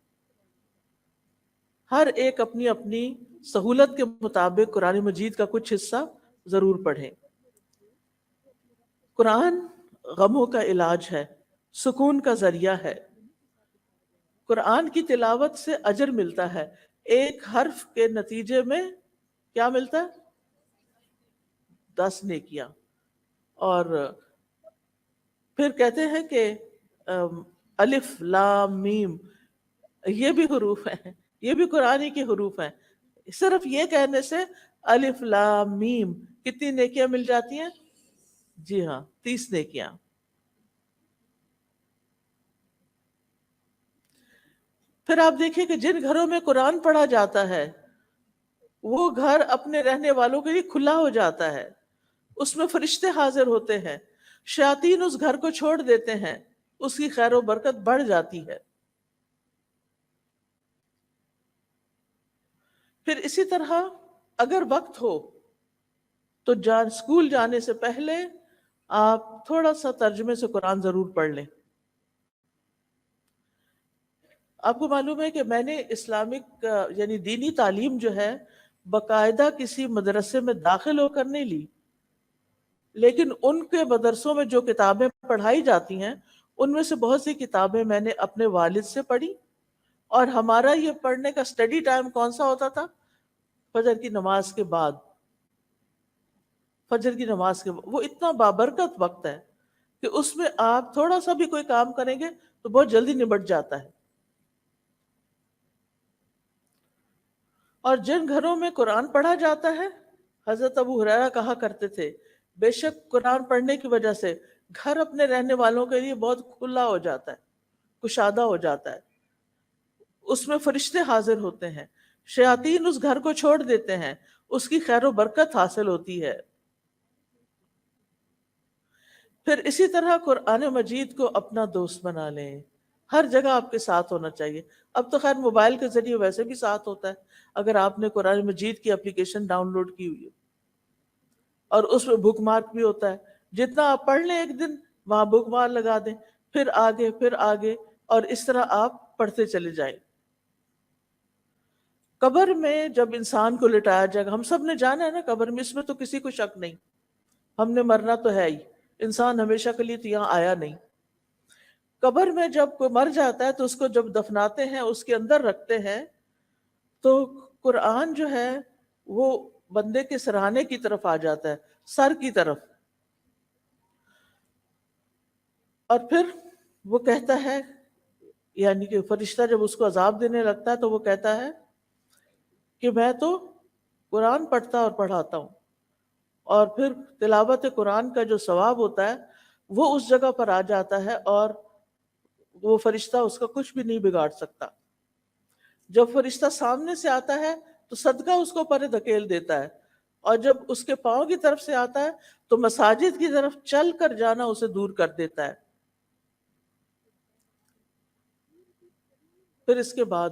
[SPEAKER 1] ہر ایک اپنی اپنی سہولت کے مطابق قرآن مجید کا کچھ حصہ ضرور پڑھیں. قرآن غموں کا علاج ہے، سکون کا ذریعہ ہے. قرآن کی تلاوت سے اجر ملتا ہے، ایک حرف کے نتیجے میں کیا ملتا ہے؟ 10 نیکیاں. اور پھر کہتے ہیں کہ الف لام میم یہ بھی حروف ہیں، یہ بھی قرآن کے حروف ہیں. صرف یہ کہنے سے الف لام میم کتنی نیکیاں مل جاتی ہیں؟ جی ہاں، 30 نیکیاں. پھر آپ دیکھیں کہ جن گھروں میں قرآن پڑھا جاتا ہے وہ گھر اپنے رہنے والوں کے لیے کھلا ہو جاتا ہے، اس میں فرشتے حاضر ہوتے ہیں، شیاطین اس گھر کو چھوڑ دیتے ہیں، اس کی خیر و برکت بڑھ جاتی ہے. پھر اسی طرح اگر وقت ہو تو اسکول جانے سے پہلے آپ تھوڑا سا ترجمے سے قرآن ضرور پڑھ لیں. آپ کو معلوم ہے کہ میں نے اسلامک یعنی دینی تعلیم جو ہے باقاعدہ کسی مدرسے میں داخل ہو کر نہیں لی، لیکن ان کے مدرسوں میں جو کتابیں پڑھائی جاتی ہیں ان میں سے بہت سی کتابیں میں نے اپنے والد سے پڑھی. اور ہمارا یہ پڑھنے کا اسٹڈی ٹائم کون سا ہوتا تھا؟ فجر کی نماز کے بعد. فجر کی نماز کے بعد وہ اتنا بابرکت وقت ہے کہ اس میں آپ تھوڑا سا بھی کوئی کام کریں گے تو بہت جلدی نبٹ جاتا ہے. اور جن گھروں میں قرآن پڑھا جاتا ہے، حضرت ابو ہریرہ کہا کرتے تھے بے شک قرآن پڑھنے کی وجہ سے گھر اپنے رہنے والوں کے لیے بہت کھلا ہو جاتا ہے، کشادہ ہو جاتا ہے، اس میں فرشتے حاضر ہوتے ہیں، شیاطین اس گھر کو چھوڑ دیتے ہیں، اس کی خیر و برکت حاصل ہوتی ہے. پھر اسی طرح قرآن مجید کو اپنا دوست بنا لیں، ہر جگہ آپ کے ساتھ ہونا چاہیے. اب تو خیر موبائل کے ذریعے ویسے بھی ساتھ ہوتا ہے، اگر آپ نے قرآن مجید کی اپلیکیشن ڈاؤن لوڈ کی ہوئی ہے اور اس میں بک مارک بھی ہوتا ہے، جتنا آپ پڑھ لیں ایک دن وہاں بک مارک لگا دیں، پھر آگے اور اس طرح آپ پڑھتے چلے جائیں. قبر میں جب انسان کو لٹایا جائے گا، ہم سب نے جانا ہے نا قبر میں، اس میں تو کسی کو شک نہیں، ہم نے مرنا تو ہے ہی، انسان ہمیشہ کے لیے تو یہاں آیا نہیں. قبر میں جب کوئی مر جاتا ہے تو اس کو جب دفناتے ہیں، اس کے اندر رکھتے ہیں، تو قرآن جو ہے وہ بندے کے سرہانے کی طرف آ جاتا ہے، سر کی طرف، اور پھر وہ کہتا ہے، یعنی کہ فرشتہ جب اس کو عذاب دینے لگتا ہے تو وہ کہتا ہے کہ میں تو قرآن پڑھتا اور پڑھاتا ہوں، اور پھر تلاوت قرآن کا جو ثواب ہوتا ہے وہ اس جگہ پر آ جاتا ہے، اور وہ فرشتہ اس کا کچھ بھی نہیں بگاڑ سکتا. جب فرشتہ سامنے سے آتا ہے تو صدقہ اس کو پرے دھکیل دیتا ہے، اور جب اس کے پاؤں کی طرف سے آتا ہے تو مساجد کی طرف چل کر جانا اسے دور کر دیتا ہے. پھر اس کے بعد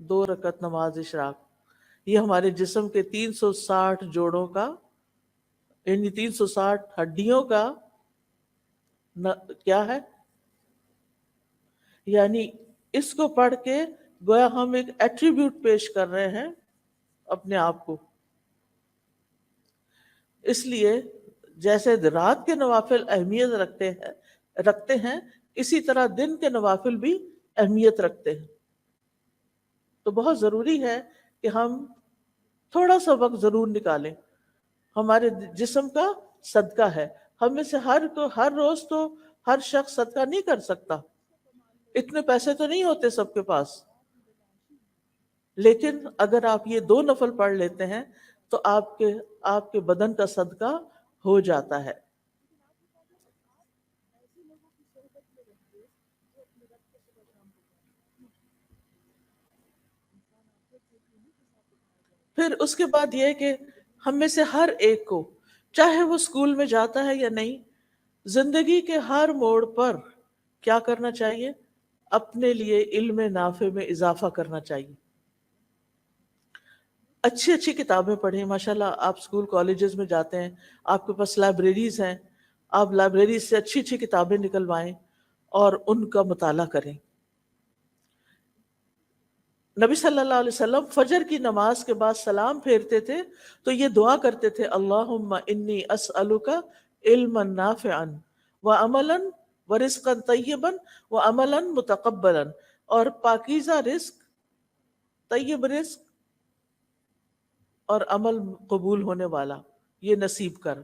[SPEAKER 1] 2 رکعت نماز اشراق، یہ ہمارے جسم کے 360 جوڑوں کا، یعنی 360 ہڈیوں کا کیا ہے، یعنی اس کو پڑھ کے گویا ہم ایک ایٹریبیوٹ پیش کر رہے ہیں اپنے آپ کو. اس لیے جیسے رات کے نوافل اہمیت رکھتے ہیں، اسی طرح دن کے نوافل بھی اہمیت رکھتے ہیں. تو بہت ضروری ہے کہ ہم تھوڑا سا وقت ضرور نکالیں، ہمارے جسم کا صدقہ ہے. ہم میں سے ہر روز تو ہر شخص صدقہ نہیں کر سکتا، اتنے پیسے تو نہیں ہوتے سب کے پاس، لیکن اگر آپ یہ 2 نفل پڑھ لیتے ہیں تو آپ کے بدن کا صدقہ ہو جاتا ہے. پھر اس کے بعد یہ کہ ہم میں سے ہر ایک کو، چاہے وہ اسکول میں جاتا ہے یا نہیں، زندگی کے ہر موڑ پر کیا کرنا چاہیے، اپنے لیے علم نافع میں اضافہ کرنا چاہیے. اچھی اچھی کتابیں پڑھیں. ماشاءاللہ آپ اسکول کالجز میں جاتے ہیں، آپ کے پاس لائبریریز ہیں، آپ لائبریریز سے اچھی اچھی کتابیں نکلوائیں اور ان کا مطالعہ کریں. نبی صلی اللہ علیہ وسلم فجر کی نماز کے بعد سلام پھیرتے تھے تو یہ دعا کرتے تھے، اللہم انی اسألک علما نافعا وعملا ورزقا طیبا وعملا متقبلا، اور پاکیزہ رزق، طیب رزق اور عمل قبول ہونے والا یہ نصیب کر.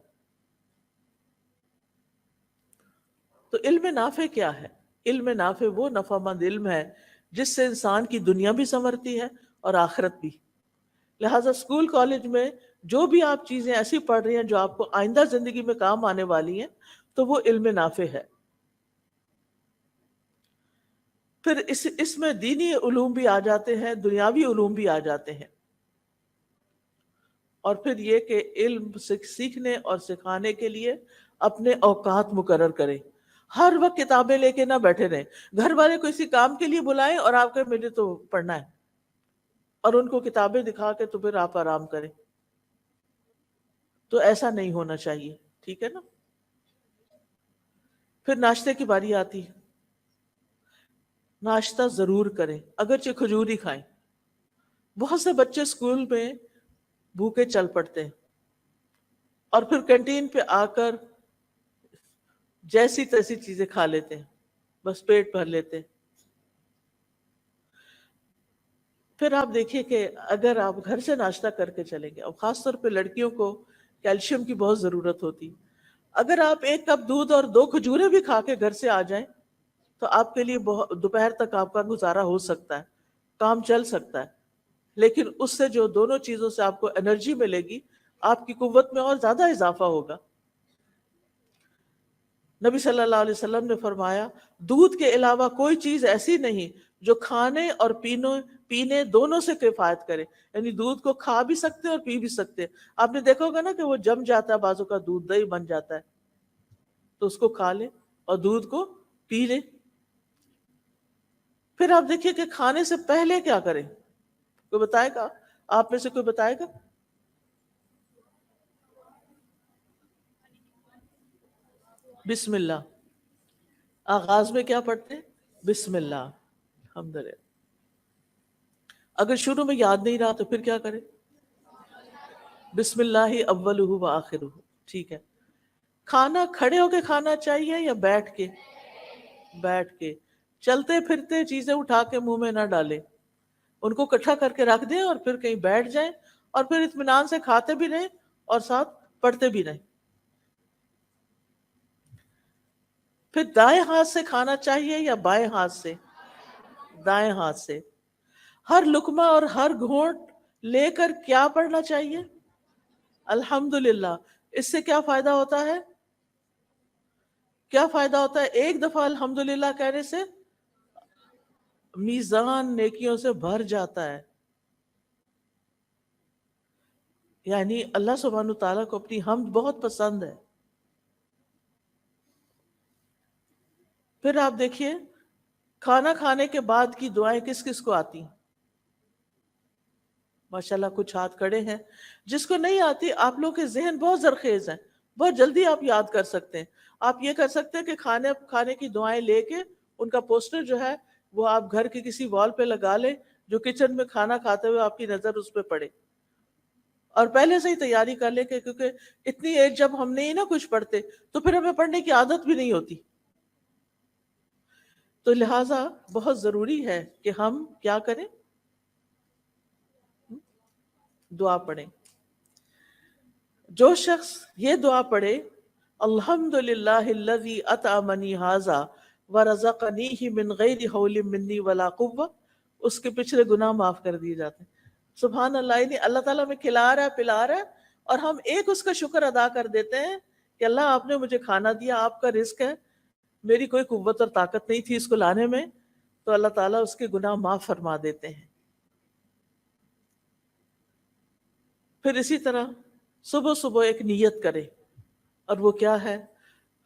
[SPEAKER 1] تو علم نافع کیا ہے؟ علم نافع وہ نفع مند علم ہے جس سے انسان کی دنیا بھی سنورتی ہے اور آخرت بھی. لہٰذا اسکول کالج میں جو بھی آپ چیزیں ایسی پڑھ رہی ہیں جو آپ کو آئندہ زندگی میں کام آنے والی ہیں، تو وہ علم نافع ہے. پھر اس میں دینی علوم بھی آ جاتے ہیں، دنیاوی علوم بھی آ جاتے ہیں. اور پھر یہ کہ علم سیکھنے اور سکھانے کے لیے اپنے اوقات مقرر کریں. ہر وقت کتابیں لے کے نہ بیٹھے رہیں. گھر والے کو کسی کام کے لیے بلائیں اور آپ کہیں مجھے تو پڑھنا ہے، اور ان کو کتابیں دکھا کے تو پھر آپ آرام کریں. تو ایسا نہیں ہونا چاہیے، ٹھیک ہے نا. پھر ناشتے کی باری آتی ہے. ناشتہ ضرور کریں، اگرچہ کھجور ہی کھائیں. بہت سے بچے اسکول میں بھوکے چل پڑتے ہیں اور پھر کینٹین پہ آ کر جیسی تیسی چیزیں کھا لیتے ہیں، بس پیٹ بھر لیتے ہیں. پھر آپ دیکھیے کہ اگر آپ گھر سے ناشتہ کر کے چلیں گے، اور خاص طور پہ لڑکیوں کو کیلشیم کی بہت ضرورت ہوتی، اگر آپ 1 کپ دودھ اور 2 کھجوریں بھی کھا کے گھر سے آ جائیں تو آپ کے لیے دوپہر تک آپ کا گزارا ہو سکتا ہے، کام چل سکتا ہے. لیکن اس سے جو دونوں چیزوں سے آپ کو انرجی ملے گی، آپ کی قوت میں اور زیادہ اضافہ ہوگا. نبی صلی اللہ علیہ وسلم نے فرمایا، دودھ کے علاوہ کوئی چیز ایسی نہیں جو کھانے اور پینے دونوں سے کفایت کرے. یعنی دودھ کو کھا بھی سکتے اور پی بھی سکتے. آپ نے دیکھا ہوگا نا کہ وہ جم جاتا ہے، بازو کا دودھ دہی بن جاتا ہے، تو اس کو کھا لیں اور دودھ کو پی لیں. پھر آپ دیکھیے کہ کھانے سے پہلے کیا کریں. کوئی بتائے گا؟ آپ میں سے کوئی بتائے گا؟ بسم اللہ. آغاز میں کیا پڑھتے ہیں؟ بسم اللہ. الحمدللہ. اگر شروع میں یاد نہیں رہا تو پھر کیا کریں؟ بسم اللہ اولہ و آخرہ. ٹھیک ہے. کھانا کھڑے ہو کے کھانا چاہیے یا بیٹھ کے؟ بیٹھ کے. چلتے پھرتے چیزیں اٹھا کے منہ میں نہ ڈالیں، ان کو اکٹھا کر کے رکھ دیں اور پھر کہیں بیٹھ جائیں اور پھر اطمینان سے کھاتے بھی رہیں اور ساتھ پڑھتے بھی رہیں. پھر دائیں ہاتھ سے کھانا چاہیے یا بائیں ہاتھ سے؟ دائیں ہاتھ سے. ہر لقمہ اور ہر گھونٹ لے کر کیا پڑھنا چاہیے؟ الحمدللہ. اس سے کیا فائدہ ہوتا ہے؟ کیا فائدہ ہوتا ہے ایک دفعہ الحمدللہ کہنے سے؟ میزان نیکیوں سے بھر جاتا ہے. یعنی اللہ سبحانہ تعالیٰ کو اپنی حمد بہت پسند ہے. پھر آپ دیکھیے کھانا کھانے کے بعد کی دعائیں کس کس کو آتی ہیں؟ ماشاءاللہ کچھ ہاتھ کھڑے ہیں. جس کو نہیں آتی، آپ لوگ کے ذہن بہت زرخیز ہیں، بہت جلدی آپ یاد کر سکتے ہیں. آپ یہ کر سکتے ہیں کہ کھانے کی دعائیں لے کے ان کا پوسٹر جو ہے وہ آپ گھر کی کسی وال پہ لگا لیں، جو کچن میں کھانا کھاتے ہوئے آپ کی نظر اس پہ پڑے. اور پہلے سے ہی تیاری کر لیں کہ کیونکہ اتنی ایج جب ہم نہیں نا کچھ پڑھتے تو پھر ہمیں پڑھنے کی عادت بھی نہیں ہوتی. تو لہٰذا بہت ضروری ہے کہ ہم کیا کریں؟ دعا پڑھیں. جو شخص یہ دعا پڑھے، الحمد للہ الذی اطعمنی ھذا ورزقنیہ من غیر حول منی ولا قوہ، اس کے پچھلے گناہ معاف کر دیے جاتے ہیں. سبحان اللہ. یعنی اللہ تعالیٰ ہمیں کھلا رہا ہے، پلا رہا ہے، اور ہم ایک اس کا شکر ادا کر دیتے ہیں کہ اللہ آپ نے مجھے کھانا دیا، آپ کا رزق ہے، میری کوئی قوت اور طاقت نہیں تھی اس کو لانے میں، تو اللہ تعالیٰ اس کے گناہ معاف فرما دیتے ہیں. پھر اسی طرح صبح صبح ایک نیت کرے، اور وہ کیا ہے؟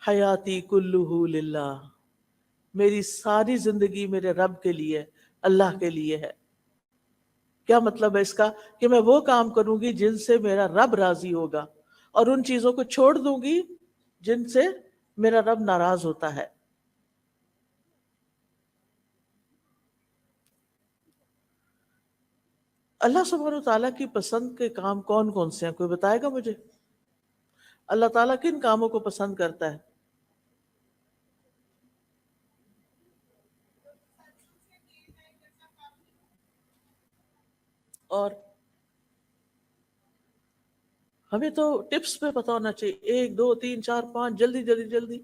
[SPEAKER 1] حیاتی کلہ للہ، میری ساری زندگی میرے رب کے لیے، اللہ کے لیے ہے. کیا مطلب ہے اس کا؟ کہ میں وہ کام کروں گی جن سے میرا رب راضی ہوگا، اور ان چیزوں کو چھوڑ دوں گی جن سے میرا رب ناراض ہوتا ہے. اللہ سبحانہ تعالیٰ کی پسند کے کام کون کون سے ہیں؟ کوئی بتائے گا مجھے؟ اللہ تعالیٰ کن کاموں کو پسند کرتا ہے؟ اور ہمیں تو ٹپس پہ پتہ ہونا چاہیے، 1 2 3 4 5، جلدی جلدی جلدی.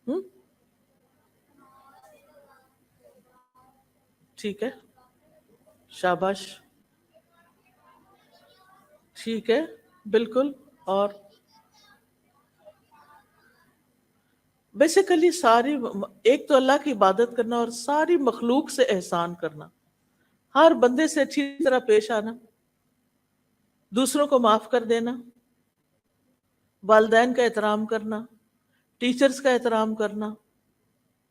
[SPEAKER 1] ہم؟ ٹھیک ہے، شاباش، ٹھیک ہے، بالکل. اور بیسیکلی ساری، ایک تو اللہ کی عبادت کرنا اور ساری مخلوق سے احسان کرنا، ہر بندے سے اچھی طرح پیش آنا، دوسروں کو معاف کر دینا، والدین کا احترام کرنا، ٹیچرز کا احترام کرنا،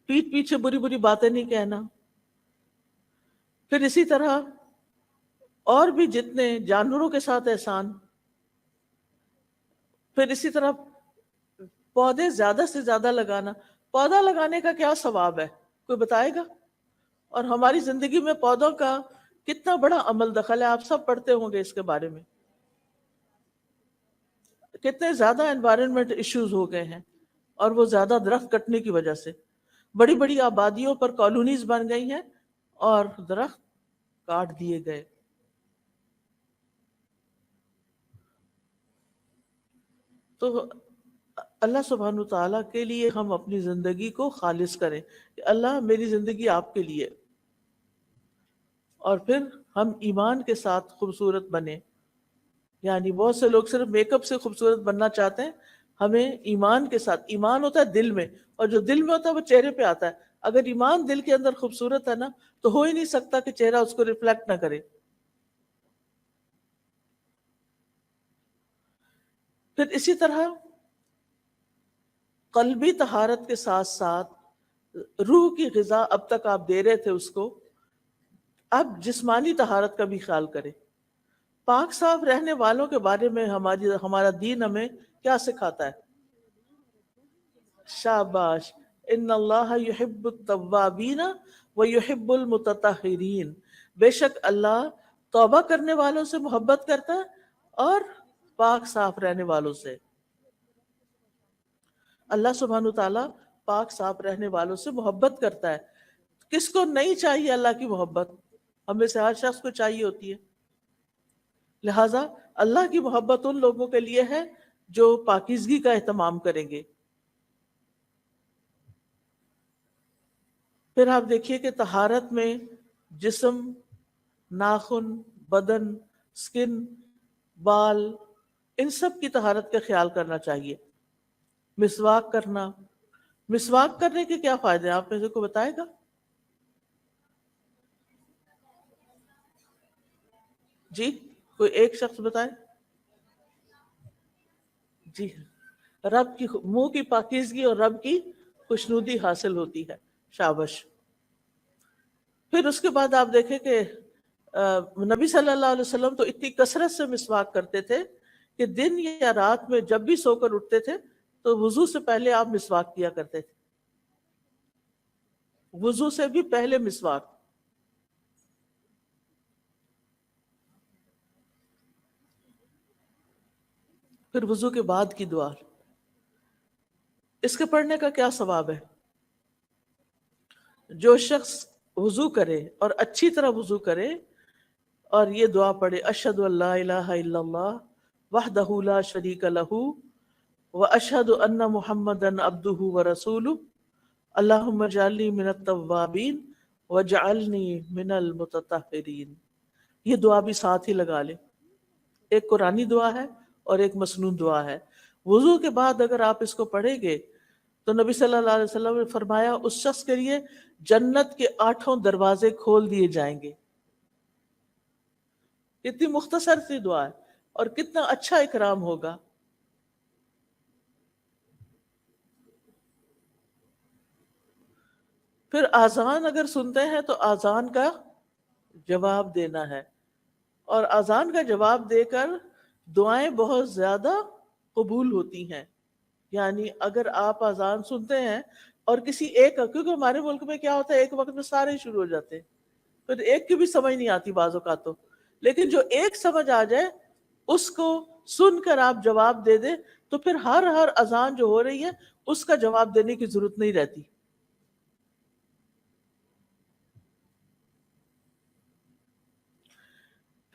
[SPEAKER 1] پیٹھ پیچھے بری بری باتیں نہیں کہنا. پھر اسی طرح اور بھی جتنے جانوروں کے ساتھ احسان. پھر اسی طرح پودے زیادہ سے زیادہ لگانا. پودا لگانے کا کیا ثواب ہے؟ کوئی بتائے گا؟ اور ہماری زندگی میں پودوں کا کتنا بڑا عمل دخل ہے، آپ سب پڑھتے ہوں گے اس کے بارے میں. کتنے زیادہ انوائرمنٹ ایشوز ہو گئے ہیں، اور وہ زیادہ درخت کٹنے کی وجہ سے. بڑی بڑی آبادیوں پر کالونیز بن گئی ہیں اور درخت کاٹ دیے گئے. تو اللہ سبحانہ تعالیٰ کے لیے ہم اپنی زندگی کو خالص کریں کہ اللہ میری زندگی آپ کے لیے، اور پھر ہم ایمان کے ساتھ خوبصورت بنیں. یعنی بہت سے لوگ صرف میک اپ سے خوبصورت بننا چاہتے ہیں، ہمیں ایمان کے ساتھ. ایمان ہوتا ہے دل میں، اور جو دل میں ہوتا ہے وہ چہرے پہ آتا ہے. اگر ایمان دل کے اندر خوبصورت ہے نا تو ہو ہی نہیں سکتا کہ چہرہ اس کو ریفلیکٹ نہ کرے. پھر اسی طرح قلبی طہارت کے ساتھ ساتھ روح کی غذا اب تک آپ دے رہے تھے اس کو، اب جسمانی طہارت کا بھی خیال کریں۔ پاک صاف رہنے والوں کے بارے میں ہمارا دین ہمیں کیا سکھاتا ہے؟ شاباش، ان اللہ یحب التوابین و یحب المتطہرین، بے شک اللہ توبہ کرنے والوں سے محبت کرتا ہے اور پاک صاف رہنے والوں سے۔ اللہ سبحانہ تعالیٰ پاک صاف رہنے والوں سے محبت کرتا ہے۔ کس کو نہیں چاہیے اللہ کی محبت؟ ہمیں سے ہر شخص کو چاہیے ہوتی ہے۔ لہٰذا اللہ کی محبت ان لوگوں کے لیے ہے جو پاکیزگی کا اہتمام کریں گے۔ پھر آپ دیکھیے کہ طہارت میں جسم، ناخن، بدن، سکن، بال، ان سب کی طہارت کا خیال کرنا چاہیے۔ مسواک کرنا، مسواک کرنے کے کیا فائدے ہیں؟ آپ میں سے کوئی بتائے گا؟ جی کوئی ایک شخص بتائے۔ جی رب کی منہ کی پاکیزگی اور رب کی خوشنودی حاصل ہوتی ہے۔ شابش۔ پھر اس کے بعد آپ دیکھیں کہ نبی صلی اللہ علیہ وسلم تو اتنی کثرت سے مسواک کرتے تھے کہ دن یا رات میں جب بھی سو کر اٹھتے تھے تو وضو سے پہلے آپ مسواک کیا کرتے تھے۔ وضو سے بھی پہلے مسواک۔ پھر وضو کے بعد کی دعا، اس کے پڑھنے کا کیا ثواب ہے؟ جو شخص وضو کرے اور اچھی طرح وضو کرے اور یہ دعا پڑھے، اشہد ان لا الہ الا اللہ وحدہ لا شریک لہ واشہد ان محمدا عبدہ ورسولہ اللہم اجعلنی من التوابین واجعلنی من المتطہرین، یہ دعا بھی ساتھ ہی لگا لے۔ ایک قرآنی دعا ہے اور ایک مسنون دعا ہے۔ وضو کے بعد اگر آپ اس کو پڑھیں گے تو نبی صلی اللہ علیہ وسلم نے فرمایا اس شخص کے لیے جنت کے 8 دروازے کھول دیے جائیں گے۔ کتنی مختصر سی دعا ہے اور کتنا اچھا اکرام ہوگا۔ پھر اذان اگر سنتے ہیں تو اذان کا جواب دینا ہے، اور اذان کا جواب دے کر دعائیں بہت زیادہ قبول ہوتی ہیں۔ یعنی اگر آپ اذان سنتے ہیں اور کسی ایک، کیونکہ ہمارے ملک میں کیا ہوتا ہے ایک وقت میں سارے شروع ہو جاتے ہیں، پھر ایک کی بھی سمجھ نہیں آتی بعض اوقات تو، لیکن جو ایک سمجھ آ جائے اس کو سن کر آپ جواب دے دیں تو پھر ہر اذان جو ہو رہی ہے اس کا جواب دینے کی ضرورت نہیں رہتی۔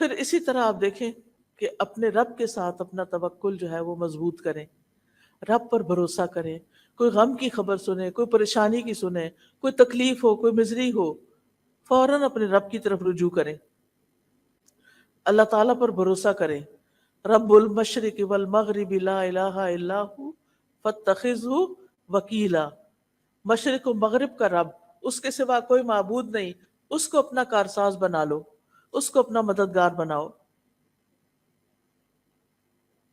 [SPEAKER 1] پھر اسی طرح آپ دیکھیں کہ اپنے رب کے ساتھ اپنا توکل جو ہے وہ مضبوط کریں، رب پر بھروسہ کریں۔ کوئی غم کی خبر سنیں، کوئی پریشانی کی سنیں، کوئی تکلیف ہو، کوئی مزری ہو، فوراً اپنے رب کی طرف رجوع کریں، اللہ تعالیٰ پر بھروسہ کریں۔ رب المشرق والمغرب لا الہ الا ہو فاتخذہ وکیلا، مشرق و مغرب کا رب، اس کے سوا کوئی معبود نہیں، اس کو اپنا کارساز بنا لو، اس کو اپنا مددگار بناؤ۔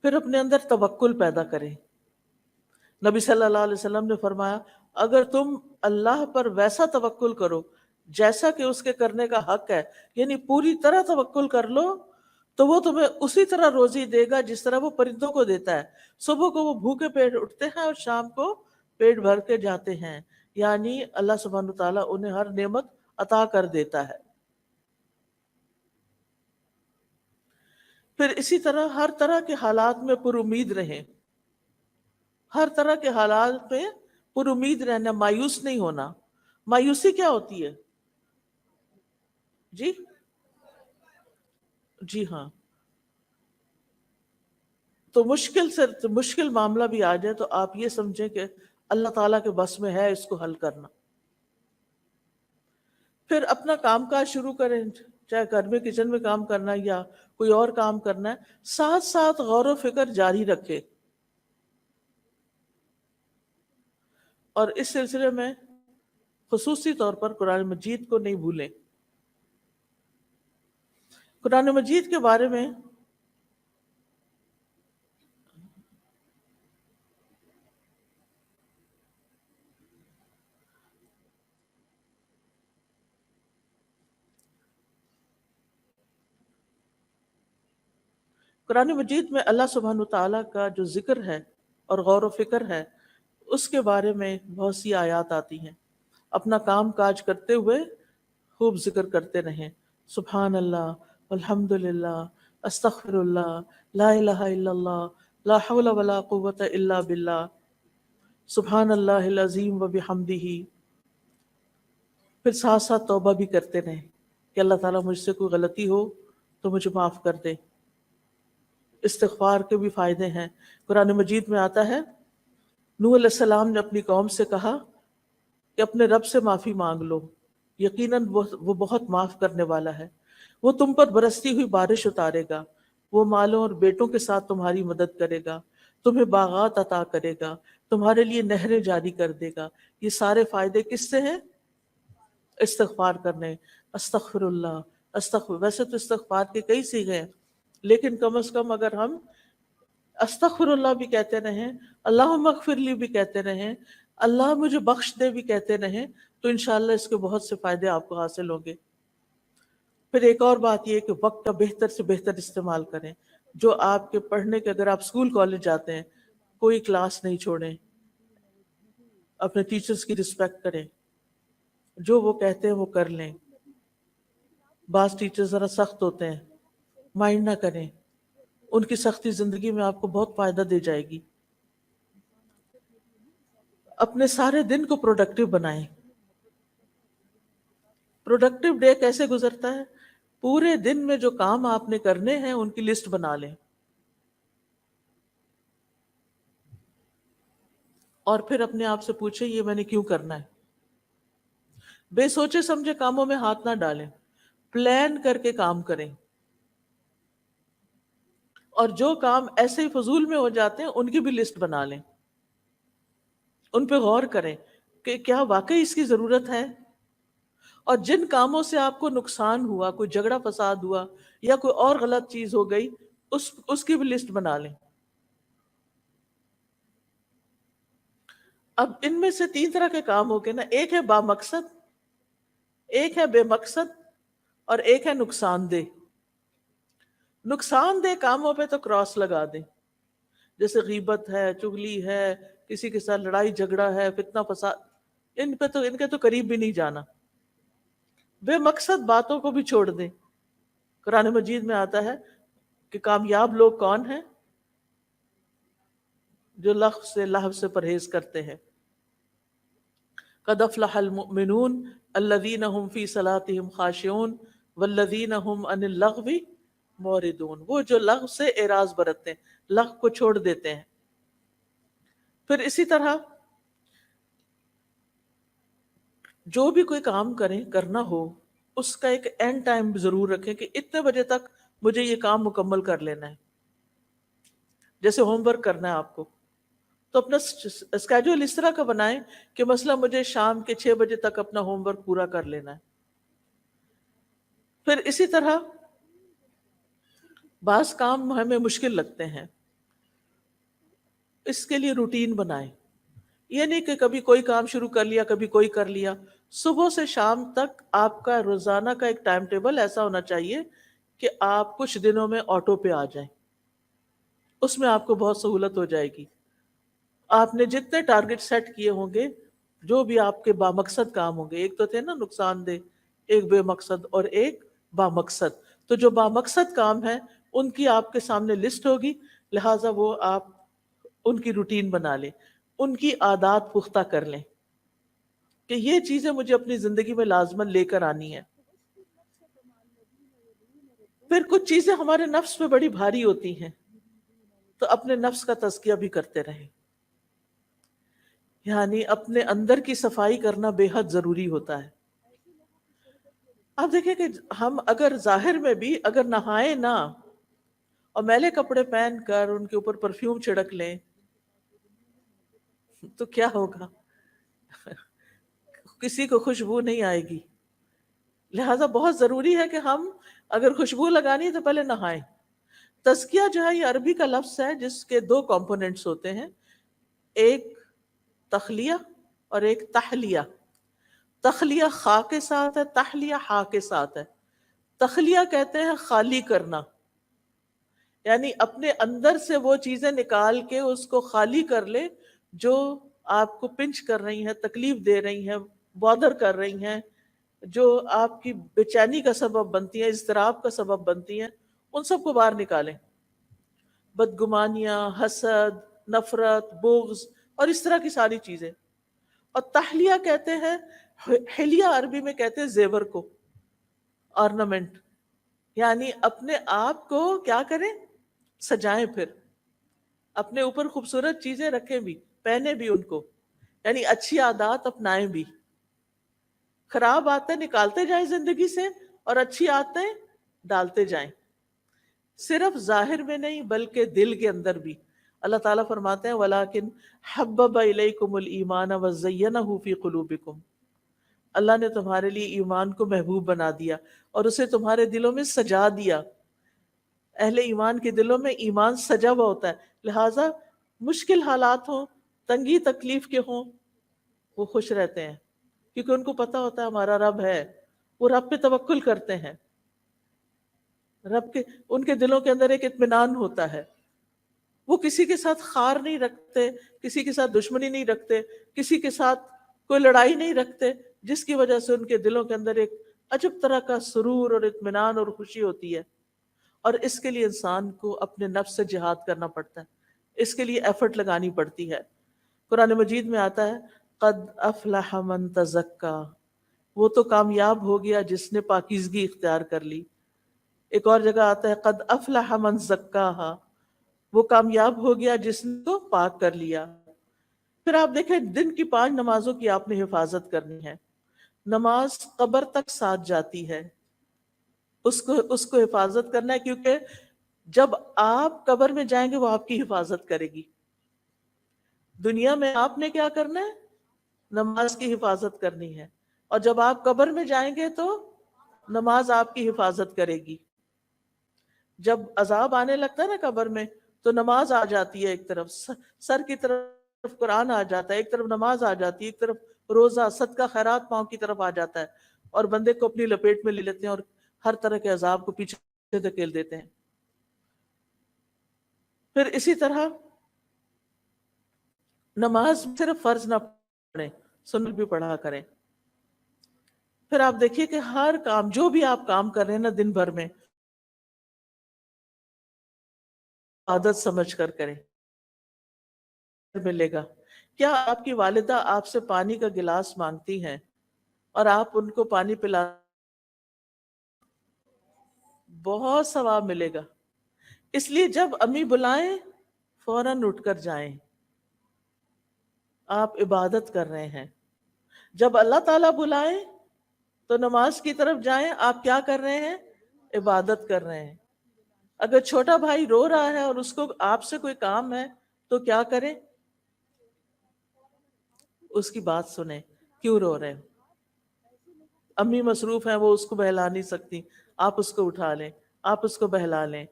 [SPEAKER 1] پھر اپنے اندر توکل پیدا کریں۔ نبی صلی اللہ علیہ وسلم نے فرمایا اگر تم اللہ پر ویسا توکل کرو جیسا کہ اس کے کرنے کا حق ہے، یعنی پوری طرح توکل کر لو، تو وہ تمہیں اسی طرح روزی دے گا جس طرح وہ پرندوں کو دیتا ہے۔ صبح کو وہ بھوکے پیٹ اٹھتے ہیں اور شام کو پیٹ بھر کے جاتے ہیں، یعنی اللہ سبحانہ تعالیٰ انہیں ہر نعمت عطا کر دیتا ہے۔ پھر اسی طرح ہر طرح کے حالات میں پر امید رہیں، ہر طرح کے حالات میں پر امید رہنا، مایوس نہیں ہونا۔ مایوسی کیا ہوتی ہے؟ جی جی ہاں، تو مشکل معاملہ بھی آ جائے تو آپ یہ سمجھیں کہ اللہ تعالیٰ کے بس میں ہے اس کو حل کرنا۔ پھر اپنا کام کاج شروع کریں، چاہے گھر میں کچن میں کام کرنا ہے یا کوئی اور کام کرنا ہے، ساتھ ساتھ غور و فکر جاری رکھے۔ اور اس سلسلے میں خصوصی طور پر قرآن مجید کو نہیں بھولیں۔ قرآن مجید کے بارے میں قرآن مجید میں اللہ سبحانہ وتعالیٰ کا جو ذکر ہے اور غور و فکر ہے اس کے بارے میں بہت سی آیات آتی ہیں. اپنا کام کاج کرتے ہوئے خوب ذکر کرتے رہیں. سبحان اللہ، الحمد للہ، استغفر اللہ، لا الہ الا اللہ، لا حول ولا قوت الا باللہ، سبحان اللہ العظیم و بحمدہ. پھر ساتھ ساتھ توبہ بھی کرتے رہیں کہ اللہ تعالیٰ مجھ سے کوئی غلطی ہو تو مجھے معاف کر دے. استغفار کے بھی فائدے ہیں. قرآن مجید میں آتا ہے نوح علیہ السلام نے اپنی قوم سے کہا کہ اپنے رب سے معافی مانگ لو، یقیناً وہ بہت معاف کرنے والا ہے. وہ تم پر برستی ہوئی بارش اتارے گا، وہ مالوں اور بیٹوں کے ساتھ تمہاری مدد کرے گا، تمہیں باغات عطا کرے گا، تمہارے لیے نہریں جاری کر دے گا. یہ سارے فائدے کس سے ہیں؟ استغفار کرنے. استغفر اللہ، ویسے تو استغفار کے کئی صیغے ہیں، لیکن کم از کم اگر ہم استغفر اللہ بھی کہتے رہیں، اللہم اغفر لی بھی کہتے رہیں، اللہ مجھے بخش دے بھی کہتے رہیں، تو انشاءاللہ اس کے بہت سے فائدے آپ کو حاصل ہوں گے. پھر ایک اور بات یہ کہ وقت کا بہتر سے بہتر استعمال کریں. جو آپ کے پڑھنے کے، اگر آپ اسکول کالج جاتے ہیں، کوئی کلاس نہیں چھوڑیں، اپنے ٹیچرز کی رسپیکٹ کریں، جو وہ کہتے ہیں وہ کر لیں. بعض ٹیچر ذرا سخت ہوتے ہیں، مائنڈ نہ کریں، ان کی سختی زندگی میں آپ کو بہت فائدہ دے جائے گی. اپنے سارے دن کو پروڈکٹیو بنائیں. پروڈکٹیو ڈے کیسے گزرتا ہے؟ پورے دن میں جو کام آپ نے کرنے ہیں ان کی لسٹ بنا لیں، اور پھر اپنے آپ سے پوچھیں یہ میں نے کیوں کرنا ہے. بے سوچے سمجھے کاموں میں ہاتھ نہ ڈالیں، پلان کر کے کام کریں. اور جو کام ایسے ہی فضول میں ہو جاتے ہیں ان کی بھی لسٹ بنا لیں، ان پہ غور کریں کہ کیا واقعی اس کی ضرورت ہے. اور جن کاموں سے آپ کو نقصان ہوا، کوئی جھگڑا فساد ہوا یا کوئی اور غلط چیز ہو گئی، اس کی بھی لسٹ بنا لیں. اب ان میں سے تین طرح کے کام ہو گئے نا، ایک ہے با مقصد، ایک ہے بے مقصد، اور ایک ہے نقصان دہ. نقصان دہ کاموں پہ تو کراس لگا دیں، جیسے غیبت ہے، چغلی ہے، کسی کے ساتھ لڑائی جھگڑا ہے، فتنہ فساد، ان کے تو قریب بھی نہیں جانا. بے مقصد باتوں کو بھی چھوڑ دیں. قرآن مجید میں آتا ہے کہ کامیاب لوگ کون ہیں؟ جو لغو سے پرہیز کرتے ہیں. قد افلح المؤمنون الذین هم فی صلاتهم خاشعون والذین هم عن اللغو معرضون. وہ جو لغو سے اعراض برتتے ہیں، لغو کو چھوڑ دیتے ہیں. پھر اسی طرح جو بھی کوئی کام کرنا ہو، اس کا ایک اینڈ ٹائم ضرور رکھیں کہ اتنے بجے تک مجھے یہ کام مکمل کر لینا ہے. جیسے ہوم ورک کرنا ہے آپ کو، تو اپنا اسکیجول اس طرح کا بنائیں کہ مثلا مجھے شام کے 6 بجے تک اپنا ہوم ورک پورا کر لینا ہے. پھر اسی طرح بعض کام ہمیں مشکل لگتے ہیں، اس کے لیے روٹین بنائیں. یہ نہیں کہ کبھی کوئی کام شروع کر لیا، کبھی کوئی کر لیا. صبح سے شام تک آپ کا روزانہ کا ایک ٹائم ٹیبل ایسا ہونا چاہیے کہ آپ کچھ دنوں میں آٹو پہ آ جائیں. اس میں آپ کو بہت سہولت ہو جائے گی. آپ نے جتنے ٹارگٹ سیٹ کیے ہوں گے، جو بھی آپ کے بامقصد کام ہوں گے، ایک تو تھے نا نقصان دہ، ایک بے مقصد اور ایک بامقصد. تو جو بامقصد کام ہے ان کی آپ کے سامنے لسٹ ہوگی، لہٰذا وہ آپ ان کی روٹین بنا لیں، ان کی عادات پختہ کر لیں کہ یہ چیزیں مجھے اپنی زندگی میں لازماً لے کر آنی ہے. پھر کچھ چیزیں ہمارے نفس پہ بڑی بھاری ہوتی ہیں، تو اپنے نفس کا تزکیہ بھی کرتے رہیں. یعنی اپنے اندر کی صفائی کرنا بے حد ضروری ہوتا ہے. آپ دیکھیں کہ ہم اگر ظاہر میں بھی اگر نہائے نہ اور میلے کپڑے پہن کر ان کے اوپر پرفیوم چھڑک لیں تو کیا ہوگا؟ کسی کو خوشبو نہیں آئے گی. لہٰذا بہت ضروری ہے کہ ہم اگر خوشبو لگانی ہے تو پہلے نہائیں. تزکیہ جو ہے یہ عربی کا لفظ ہے جس کے دو کمپوننٹس ہوتے ہیں، ایک تخلیہ اور ایک تحلیہ. تخلیہ خا کے ساتھ ہے، تحلیہ ہا کے ساتھ ہے. تخلیہ کہتے ہیں خالی کرنا، یعنی اپنے اندر سے وہ چیزیں نکال کے اس کو خالی کر لے جو آپ کو پنچ کر رہی ہیں، تکلیف دے رہی ہیں، بادر کر رہی ہیں، جو آپ کی بے چینی کا سبب بنتی ہیں، اضطراب کا سبب بنتی ہیں، ان سب کو باہر نکالیں. بدگمانیاں، حسد، نفرت، بغض اور اس طرح کی ساری چیزیں. اور تحلیہ کہتے ہیں، حلیہ عربی میں کہتے ہیں زیور کو، آرنامنٹ. یعنی اپنے آپ کو کیا کریں؟ سجائیں، پھر اپنے اوپر خوبصورت چیزیں رکھیں بھی، پہنے بھی ان کو، یعنی اچھی عادات اپنائیں بھی. خراب عادتیں نکالتے جائیں زندگی سے اور اچھی عادتیں ڈالتے جائیں، صرف ظاہر میں نہیں بلکہ دل کے اندر بھی. اللہ تعالیٰ فرماتے ہیں وَلَٰكِنْ حَبَّبَ إِلَيْكُمُ الْإِيمَانَ وَزَيَّنَهُ فِي قُلُوبِكُمْ. اللہ نے تمہارے لیے ایمان کو محبوب بنا دیا اور اسے تمہارے دلوں میں سجا دیا. اہل ایمان کے دلوں میں ایمان سجا ہوا ہوتا ہے، لہٰذا مشکل حالات ہوں، تنگی تکلیف کے ہوں، وہ خوش رہتے ہیں کیونکہ ان کو پتہ ہوتا ہے ہمارا رب ہے. وہ رب پہ توکل کرتے ہیں، رب کے ان کے دلوں کے اندر ایک اطمینان ہوتا ہے. وہ کسی کے ساتھ خار نہیں رکھتے، کسی کے ساتھ دشمنی نہیں رکھتے، کسی کے ساتھ کوئی لڑائی نہیں رکھتے، جس کی وجہ سے ان کے دلوں کے اندر ایک عجب طرح کا سرور اور اطمینان اور خوشی ہوتی ہے. اور اس کے لیے انسان کو اپنے نفس سے جہاد کرنا پڑتا ہے، اس کے لیے ایفرٹ لگانی پڑتی ہے. قرآن مجید میں آتا ہے قد افلح من تزکا، وہ تو کامیاب ہو گیا جس نے پاکیزگی اختیار کر لی. ایک اور جگہ آتا ہے قد افلح من زکاہا، وہ کامیاب ہو گیا جس نے تو پاک کر لیا. پھر آپ دیکھیں دن کی 5 نمازوں کی آپ نے حفاظت کرنی ہے. نماز قبر تک ساتھ جاتی ہے، اس کو حفاظت کرنا ہے، کیونکہ جب آپ قبر میں جائیں گے وہ آپ کی حفاظت کرے گی. دنیا میں آپ نے کیا کرنا ہے؟ نماز کی حفاظت کرنی ہے، اور جب آپ قبر میں جائیں گے تو نماز آپ کی حفاظت کرے گی. جب عذاب آنے لگتا ہے نا قبر میں تو نماز آ جاتی ہے، ایک طرف سر کی طرف قرآن آ جاتا ہے، ایک طرف نماز آ جاتی ہے، ایک طرف روزہ صدقہ خیرات پاؤں کی طرف آ جاتا ہے، اور بندے کو اپنی لپیٹ میں لے لیتے ہیں اور ہر طرح کے عذاب کو پیچھے دھکیل دیتے ہیں. پھر اسی طرح نماز صرف فرض نہ پڑھیں، سنت بھی پڑھا کریں. پھر آپ دیکھیے کہ ہر کام جو بھی آپ کام کر رہے ہیں نا دن بھر میں، عادت سمجھ کر کریں، ملے گا. کیا آپ کی والدہ آپ سے پانی کا گلاس مانگتی ہیں اور آپ ان کو پانی پلا، بہت ثواب ملے گا. اس لیے جب امی بلائیں فوراً اٹھ کر جائیں، آپ عبادت کر رہے ہیں. جب اللہ تعالیٰ بلائیں تو نماز کی طرف جائیں، آپ کیا کر رہے ہیں؟ عبادت کر رہے ہیں. اگر چھوٹا بھائی رو رہا ہے اور اس کو آپ سے کوئی کام ہے تو کیا کریں؟ اس کی بات سنیں، کیوں رو رہے ہیں؟ امی مصروف ہیں، وہ اس کو بہلا نہیں سکتی، آپ اس کو اٹھا لیں، آپ اس کو بہلا لیں،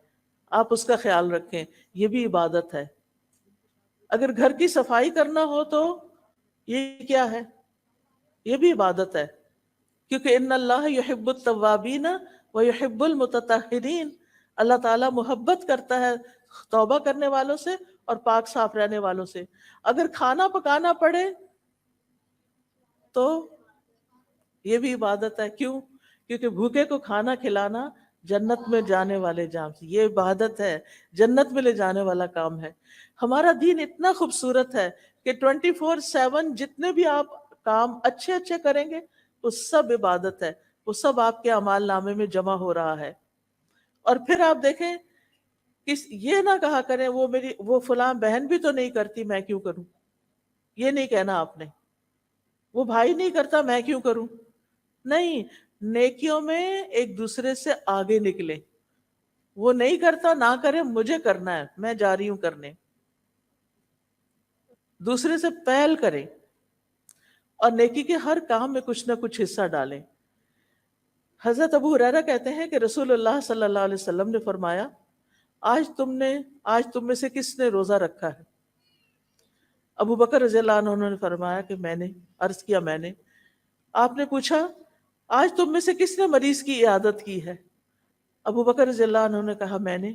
[SPEAKER 1] آپ اس کا خیال رکھیں. یہ بھی عبادت ہے. اگر گھر کی صفائی کرنا ہو تو یہ کیا ہے؟ یہ بھی عبادت ہے، کیونکہ ان اللہ یحب التوابین ویحب المتطہرین، اللہ تعالیٰ محبت کرتا ہے توبہ کرنے والوں سے اور پاک صاف رہنے والوں سے. اگر کھانا پکانا پڑے تو یہ بھی عبادت ہے. کیوں؟ کیونکہ بھوکے کو کھانا کھلانا جنت میں جانے والے جام سے، یہ عبادت ہے، جنت میں لے جانے والا کام ہے. ہمارا دین اتنا خوبصورت ہے کہ 24/7 جتنے بھی آپ کام اچھے اچھے کریں گے وہ سب عبادت ہے، وہ سب آپ کے اعمال نامے میں جمع ہو رہا ہے. اور پھر آپ دیکھیں یہ نہ کہا کریں وہ فلاں بہن بھی تو نہیں کرتی میں کیوں کروں، یہ نہیں کہنا آپ نے. وہ بھائی نہیں کرتا میں کیوں کروں، نہیں. نیکیوں میں ایک دوسرے سے آگے نکلے، وہ نہیں کرتا نہ کرے، مجھے کرنا ہے، میں جا رہی ہوں کرنے. دوسرے سے پہل کریں اور نیکی کے ہر کام میں کچھ نہ کچھ حصہ ڈالیں. حضرت ابو ہریرہ کہتے ہیں کہ رسول اللہ صلی اللہ علیہ وسلم نے فرمایا آج تم میں سے کس نے روزہ رکھا ہے؟ ابو بکر رضی اللہ عنہ نے فرمایا کہ میں نے. عرض کیا میں نے. آپ نے پوچھا آج تم میں سے کس نے مریض کی عیادت کی ہے؟ ابو بکر رضی اللہ عنہ نے کہا میں نے.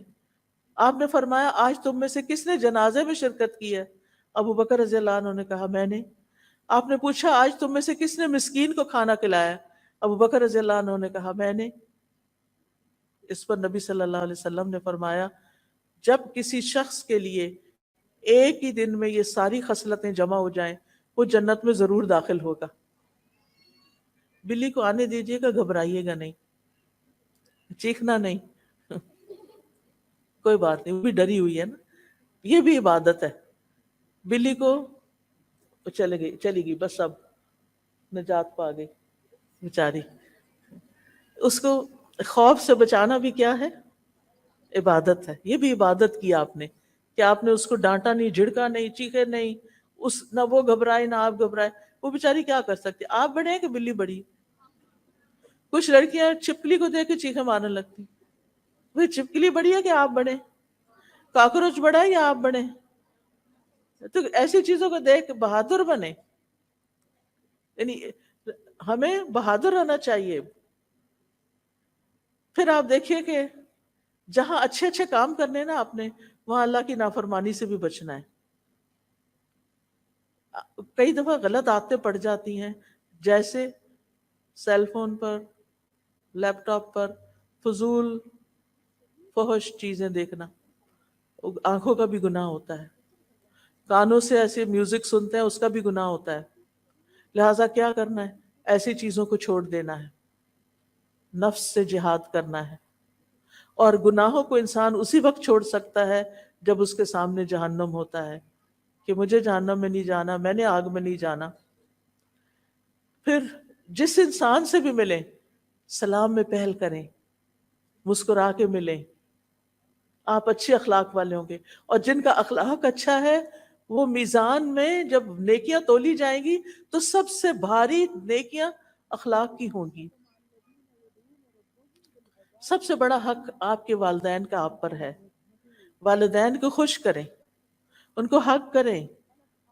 [SPEAKER 1] آپ نے فرمایا آج تم میں سے کس نے جنازے میں شرکت کی ہے؟ ابو بکر رضی اللہ عنہ نے کہا میں نے۔ آپ نے پوچھا آج تم میں سے کس نے مسکین کو کھانا کھلایا؟ ابو بکر رضی اللہ عنہ نے کہا میں نے۔ اس پر نبی صلی اللہ علیہ وسلم نے فرمایا جب کسی شخص کے لیے ایک ہی دن میں یہ ساری خصلتیں جمع ہو جائیں وہ جنت میں ضرور داخل ہوگا۔ بلی کو آنے دیجیے گا، گھبرائیے گا نہیں، چیخنا نہیں، کوئی بات نہیں، وہ بھی ڈری ہوئی ہے نا، یہ بھی عبادت ہے۔ بلی کو چلی گئی، بس اب نجات پا گئی بیچاری۔ اس کو خوف سے بچانا بھی کیا ہے؟ عبادت ہے۔ یہ بھی عبادت کی آپ نے کہ آپ نے اس کو ڈانٹا نہیں، جھڑکا نہیں، چیخے نہیں، نہ وہ گھبرائے نہ آپ گھبرائے۔ وہ بیچاری کیا کر سکتی؟ آپ بڑے ہیں کہ بلی بڑی؟ کچھ لڑکیاں چپکلی کو دیکھ کے چیخے مارنے لگتی، وہ چپکلی بڑی ہے کہ آپ بڑے؟ کاکروچ بڑا ہے یا آپ بڑے؟ تو ایسی چیزوں کو دیکھ بہادر بنے، یعنی ہمیں بہادر رہنا چاہیے۔ پھر آپ دیکھیے کہ جہاں اچھے اچھے کام کرنے نا آپ نے، وہاں اللہ کی نافرمانی سے بھی بچنا ہے۔ کئی دفعہ غلط عادتیں پڑ جاتی ہیں، جیسے سیل فون پر، لیپ ٹاپ پر فضول فحش چیزیں دیکھنا، آنکھوں کا بھی گناہ ہوتا ہے۔ کانوں سے ایسے میوزک سنتے ہیں، اس کا بھی گناہ ہوتا ہے۔ لہٰذا کیا کرنا ہے؟ ایسی چیزوں کو چھوڑ دینا ہے، نفس سے جہاد کرنا ہے۔ اور گناہوں کو انسان اسی وقت چھوڑ سکتا ہے جب اس کے سامنے جہنم ہوتا ہے کہ مجھے جہنم میں نہیں جانا، میں نے آگ میں نہیں جانا۔ پھر جس انسان سے بھی ملیں سلام میں پہل کریں، مسکرا کے ملیں، آپ اچھے اخلاق والے ہوں گے۔ اور جن کا اخلاق اچھا ہے وہ میزان میں جب نیکیاں تولی جائیں گی تو سب سے بھاری نیکیاں اخلاق کی ہوں گی۔ سب سے بڑا حق آپ کے والدین کا آپ پر ہے۔ والدین کو خوش کریں، ان کو حق کریں،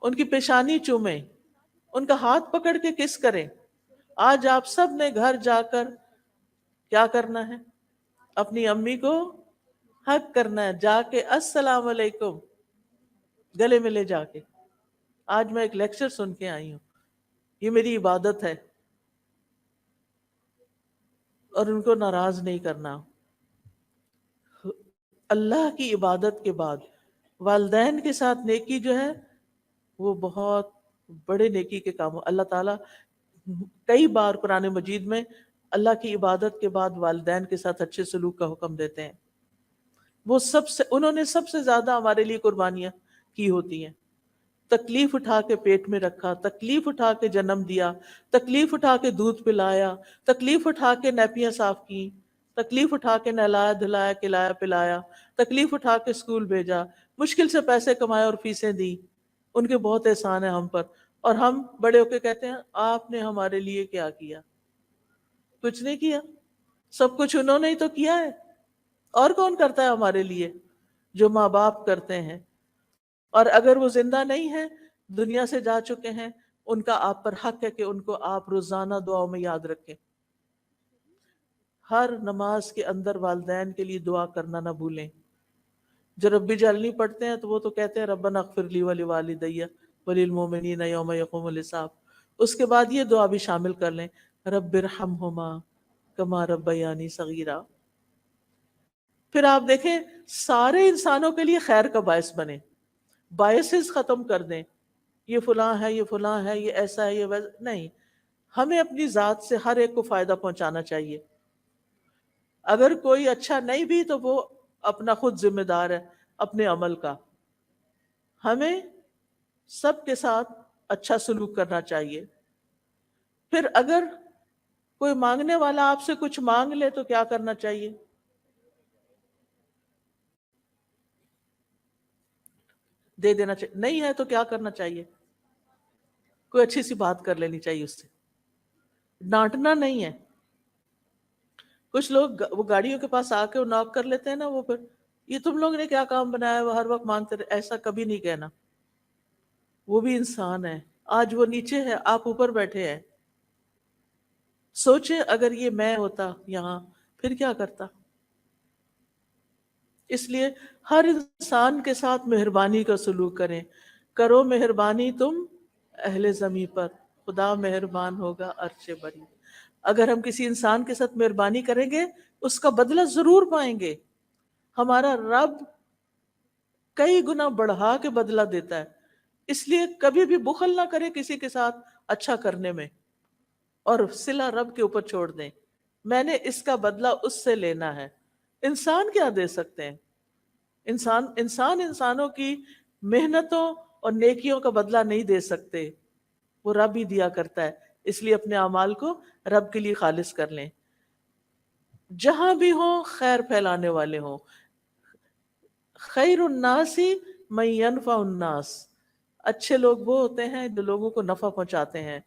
[SPEAKER 1] ان کی پیشانی چومیں، ان کا ہاتھ پکڑ کے کس کریں۔ آج آپ سب نے گھر جا کر کیا کرنا ہے؟ اپنی امی کو حق کرنا ہے، جا کے السلام علیکم گلے ملے جا کے۔ آج میں ایک لیکچر سن کے آئی ہوں، یہ میری عبادت ہے، اور ان کو ناراض نہیں کرنا۔ اللہ کی عبادت کے بعد والدین کے ساتھ نیکی جو ہے وہ بہت بڑے نیکی کے کام۔ اللہ تعالیٰ کئی بار قرآن مجید میں اللہ کی عبادت کے بعد والدین کے ساتھ اچھے سلوک کا حکم دیتے ہیں۔ وہ انہوں نے سب سے زیادہ ہمارے لیے قربانیاں کی ہوتی ہیں۔ تکلیف اٹھا کے پیٹ میں رکھا، تکلیف اٹھا کے جنم دیا، تکلیف اٹھا کے دودھ پلایا، تکلیف اٹھا کے نیپیاں صاف کی، تکلیف اٹھا کے نہلایا دھلایا کھلایا پلایا، تکلیف اٹھا کے اسکول بھیجا، مشکل سے پیسے کمائے اور فیسیں دی۔ ان کے بہت احسان ہے ہم پر، اور ہم بڑے ہو کے کہتے ہیں آپ نے ہمارے لیے کیا کیا؟ کچھ نہیں کیا، سب کچھ انہوں نے ہی تو کیا ہے، اور کون کرتا ہے ہمارے لیے؟ جو ماں باپ کرتے ہیں۔ اور اگر وہ زندہ نہیں ہیں، دنیا سے جا چکے ہیں، ان کا آپ پر حق ہے کہ ان کو آپ روزانہ دعاؤں میں یاد رکھیں۔ ہر نماز کے اندر والدین کے لیے دعا کرنا نہ بھولیں۔ جو ربی جلنی پڑھتے ہیں تو وہ تو کہتے ہیں ربنا اغفر لی ولوالدی وللمؤمنین یوم یقوم الحساب۔ اس کے بعد یہ دعا بھی شامل کر لیں، رب ارحمہما کما ربیانی صغیرا۔ پھر آپ دیکھیں سارے انسانوں کے لیے خیر کا باعث بنے، بائسز ختم کر دیں، یہ فلاں ہے، یہ فلاں ہے، یہ ایسا ہے، یہ ویسا نہیں۔ ہمیں اپنی ذات سے ہر ایک کو فائدہ پہنچانا چاہیے۔ اگر کوئی اچھا نہیں بھی تو وہ اپنا خود ذمہ دار ہے اپنے عمل کا۔ ہمیں سب کے ساتھ اچھا سلوک کرنا چاہیے۔ پھر اگر کوئی مانگنے والا آپ سے کچھ مانگ لے تو کیا کرنا چاہیے؟ دے دینا چاہیے۔ نہیں ہے تو کیا کرنا چاہیے؟ کوئی اچھی سی بات کر لینی چاہیے اس سے، ڈانٹنا نہیں ہے۔ کچھ لوگ وہ گاڑیوں کے پاس آ کے وہ ناک کر لیتے ہیں نا، وہ پھر یہ تم لوگ نے کیا کام بنایا، وہ ہر وقت مانگتے رہے۔ ایسا کبھی نہیں کہنا، وہ بھی انسان ہے۔ آج وہ نیچے ہے، آپ اوپر بیٹھے ہیں۔ سوچیں اگر یہ میں ہوتا یہاں پھر کیا کرتا؟ اس لیے ہر انسان کے ساتھ مہربانی کا سلوک کریں. کرو مہربانی تم اہل زمیں پر، خدا مہربان ہوگا عرش بری. اگر ہم کسی انسان کے ساتھ مہربانی کریں گے اس کا بدلہ ضرور پائیں گے. ہمارا رب کئی گنا بڑھا کے بدلہ دیتا ہے. اس لیے کبھی بھی بخل نہ کرے کسی کے ساتھ اچھا کرنے میں، اور صلہ رب کے اوپر چھوڑ دیں. میں نے اس کا بدلہ اس سے لینا ہے. انسان کیا دے سکتے ہیں؟ انسانوں کی محنتوں اور نیکیوں کا بدلہ نہیں دے سکتے، وہ رب ہی دیا کرتا ہے. اس لیے اپنے اعمال کو رب کے لیے خالص کر لیں. جہاں بھی ہوں خیر پھیلانے والے ہوں. خیر الناس من ینفع الناس، اچھے لوگ وہ ہوتے ہیں جو لوگوں کو نفع پہنچاتے ہیں.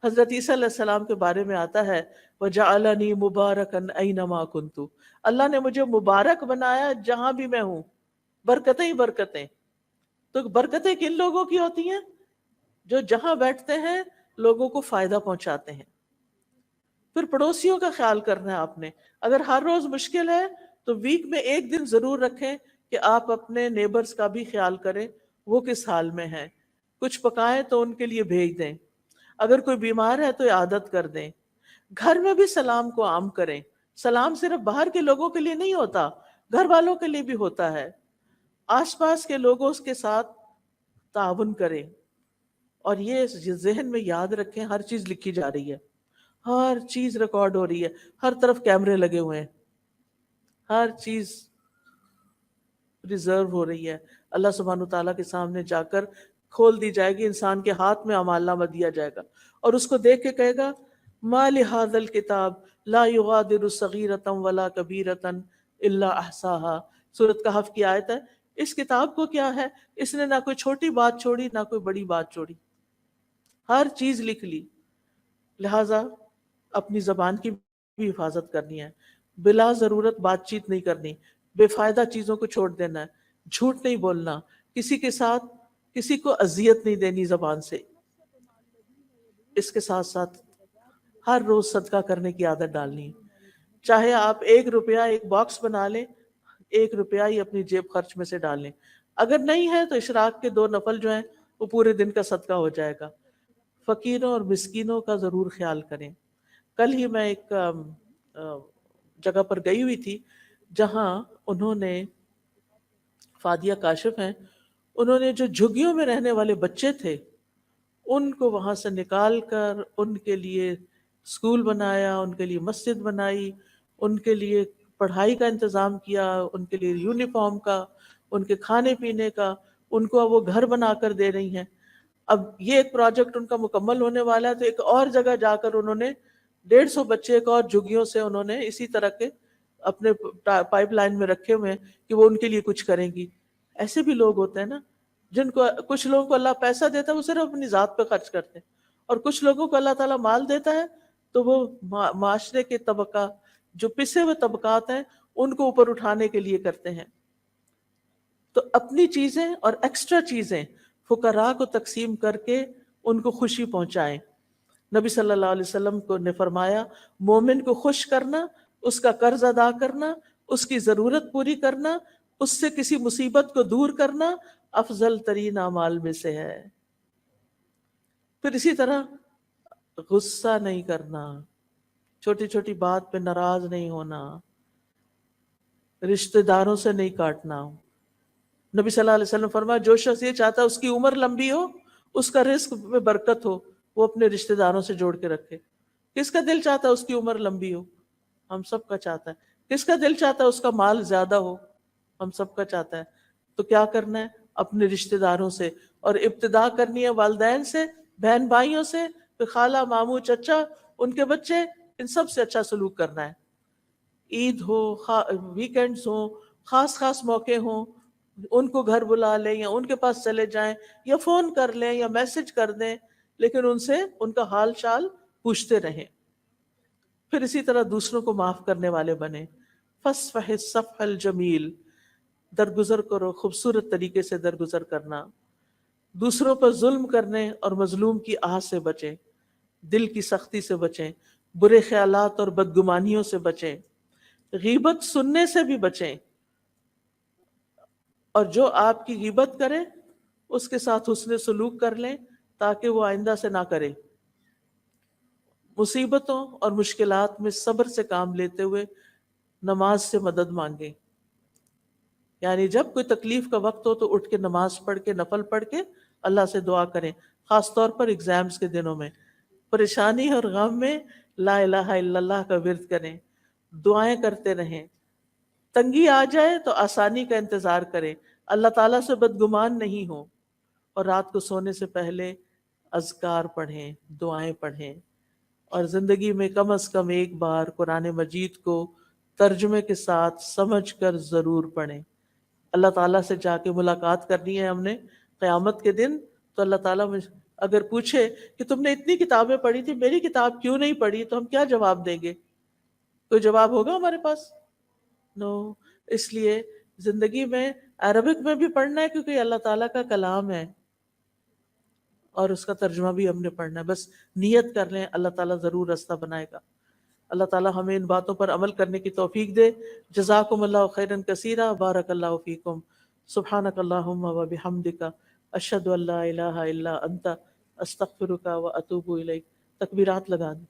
[SPEAKER 1] حضرت عیسیٰ علیہ السلام کے بارے میں آتا ہے وَجَعَلَنِي مُبَارَكًا أَيْنَمَا كُنْتُ، اللہ نے مجھے مبارک بنایا جہاں بھی میں ہوں. برکتیں ہی برکتیں. تو برکتیں کن لوگوں کی ہوتی ہیں؟ جو جہاں بیٹھتے ہیں لوگوں کو فائدہ پہنچاتے ہیں. پھر پڑوسیوں کا خیال کرنا ہے آپ نے. اگر ہر روز مشکل ہے تو ویک میں ایک دن ضرور رکھیں کہ آپ اپنے نیبرز کا بھی خیال کریں، وہ کس حال میں ہیں. کچھ پکائیں تو ان کے لیے بھیج دیں. اگر کوئی بیمار ہے تو عادت کر دیں. گھر میں بھی سلام کو عام کریں. سلام صرف باہر کے لوگوں کے لیے نہیں ہوتا، گھر والوں کے لیے بھی ہوتا ہے. آس پاس کے لوگوں کے ساتھ تعاون کریں. اور یہ ذہن میں یاد رکھیں، ہر چیز لکھی جا رہی ہے، ہر چیز ریکارڈ ہو رہی ہے، ہر طرف کیمرے لگے ہوئے ہیں، ہر چیز ریزرو ہو رہی ہے. اللہ سبحانہ تعالیٰ کے سامنے جا کر کھول دی جائے گی. انسان کے ہاتھ میں اعمال نامہ دیا جائے گا اور اس کو دیکھ کے کہے گا ما لہذا الکتاب لا یغادر صغیرۃ ولا کبیرۃ الا احصاها. سورۃ کہف کی آیت ہے. اس کتاب کو کیا ہے، اس نے نہ کوئی چھوٹی بات چھوڑی نہ کوئی بڑی بات چھوڑی، ہر چیز لکھ لی. لہٰذا اپنی زبان کی بھی حفاظت کرنی ہے. بلا ضرورت بات چیت نہیں کرنی، بے فائدہ چیزوں کو چھوڑ دینا ہے، جھوٹ نہیں بولنا، کسی کے ساتھ کسی کو اذیت نہیں دینی زبان سے. اس کے ساتھ ساتھ ہر روز صدقہ کرنے کی عادت ڈالنی ہے. چاہے آپ 1 روپیہ ایک باکس بنا لیں، 1 روپیہ ہی اپنی جیب خرچ میں سے ڈالیں. اگر نہیں ہے تو اشراق کے 2 نفل جو ہیں وہ پورے دن کا صدقہ ہو جائے گا. فقیروں اور مسکینوں کا ضرور خیال کریں. کل ہی میں ایک جگہ پر گئی ہوئی تھی جہاں انہوں نے، فادیہ کاشف ہیں، انہوں نے جو جھگیوں میں رہنے والے بچے تھے ان کو وہاں سے نکال کر ان کے لیے اسکول بنایا، ان کے لیے مسجد بنائی، ان کے لیے پڑھائی کا انتظام کیا، ان کے لیے یونیفارم کا، ان کے کھانے پینے کا، ان کو وہ گھر بنا کر دے رہی ہیں. اب یہ ایک پروجیکٹ ان کا مکمل ہونے والا ہے تو ایک اور جگہ جا کر انہوں نے 150 بچے ایک اور جھگیوں سے انہوں نے اسی طرح کے اپنے پائپ لائن میں رکھے ہوئے ہیں کہ وہ ان کے لیے کچھ کریں گی. ایسے بھی لوگ ہوتے ہیں نا جن کو، کچھ لوگوں کو اللہ پیسہ دیتا ہے وہ صرف اپنی ذات پہ خرچ کرتے ہیں، اور کچھ لوگوں کو اللہ تعالیٰ مال دیتا ہے تو وہ معاشرے کے طبقہ، جو پسے ہوئے طبقات ہیں، ان کو اوپر اٹھانے کے لیے کرتے ہیں. تو اپنی چیزیں اور ایکسٹرا چیزیں فقراء کو تقسیم کر کے ان کو خوشی پہنچائیں. نبی صلی اللہ علیہ وسلم کو نے فرمایا مومن کو خوش کرنا، اس کا قرض ادا کرنا، اس کی ضرورت پوری کرنا، اس سے کسی مصیبت کو دور کرنا افضل ترین اعمال میں سے ہے. پھر اسی طرح غصہ نہیں کرنا، چھوٹی چھوٹی بات پہ ناراض نہیں ہونا، رشتہ داروں سے نہیں کاٹنا. نبی صلی اللہ علیہ وسلم فرمایا جو شخص یہ چاہتا ہے اس کی عمر لمبی ہو، اس کا رزق میں برکت ہو، وہ اپنے رشتہ داروں سے جوڑ کے رکھے. کس کا دل چاہتا ہے اس کی عمر لمبی ہو؟ ہم سب کا چاہتا ہے. کس کا دل چاہتا ہے اس کا مال زیادہ ہو؟ ہم سب کا چاہتا ہے. تو کیا کرنا ہے؟ اپنے رشتہ داروں سے، اور ابتدا کرنی ہے والدین سے، بہن بھائیوں سے، پھر خالہ، ماموں، چچا، ان کے بچے، ان سب سے اچھا سلوک کرنا ہے. عید ہو، ویکینڈز ہوں، خاص خاص موقع ہوں، ان کو گھر بلا لیں یا ان کے پاس چلے جائیں یا فون کر لیں یا میسج کر دیں، لیکن ان سے ان کا حال چال پوچھتے رہیں. پھر اسی طرح دوسروں کو معاف کرنے والے بنیں. فاصفح الصفح الجمیل، درگزر کرو، خوبصورت طریقے سے درگزر کرنا. دوسروں پر ظلم کرنے اور مظلوم کی آہ سے بچیں، دل کی سختی سے بچیں، برے خیالات اور بدگمانیوں سے بچیں، غیبت سننے سے بھی بچیں. اور جو آپ کی غیبت کرے اس کے ساتھ حسن سلوک کر لیں تاکہ وہ آئندہ سے نہ کرے. مصیبتوں اور مشکلات میں صبر سے کام لیتے ہوئے نماز سے مدد مانگیں. یعنی جب کوئی تکلیف کا وقت ہو تو اٹھ کے نماز پڑھ کے نفل پڑھ کے اللہ سے دعا کریں. خاص طور پر ایگزامز کے دنوں میں پریشانی اور غم میں لا الہ الا اللہ کا ورد کریں، دعائیں کرتے رہیں. تنگی آ جائے تو آسانی کا انتظار کریں، اللہ تعالیٰ سے بدگمان نہیں ہو، اور رات کو سونے سے پہلے اذکار پڑھیں، دعائیں پڑھیں. اور زندگی میں کم از کم ایک بار قرآن مجید کو ترجمے کے ساتھ سمجھ کر ضرور پڑھیں. اللہ تعالیٰ سے جا کے ملاقات کرنی ہے ہم نے قیامت کے دن، تو اللہ تعالیٰ اگر پوچھے کہ تم نے اتنی کتابیں پڑھی تھی، میری کتاب کیوں نہیں پڑھی، تو ہم کیا جواب دیں گے؟ کوئی جواب ہوگا ہمارے پاس؟ نو. اس لیے زندگی میں عربک میں بھی پڑھنا ہے کیونکہ یہ اللہ تعالیٰ کا کلام ہے، اور اس کا ترجمہ بھی ہم نے پڑھنا ہے. بس نیت کر لیں، اللہ تعالیٰ ضرور راستہ بنائے گا. اللہ تعالیٰ ہمیں ان باتوں پر عمل کرنے کی توفیق دے. جزاکم اللہ خیرا کثیرا، بارک اللہ فیکم. سبحانک اللہم و بحمدک، اشہد ان لا الہ الا انت، استغفرک و اتوب الیک. تکبیرات لگا دیں.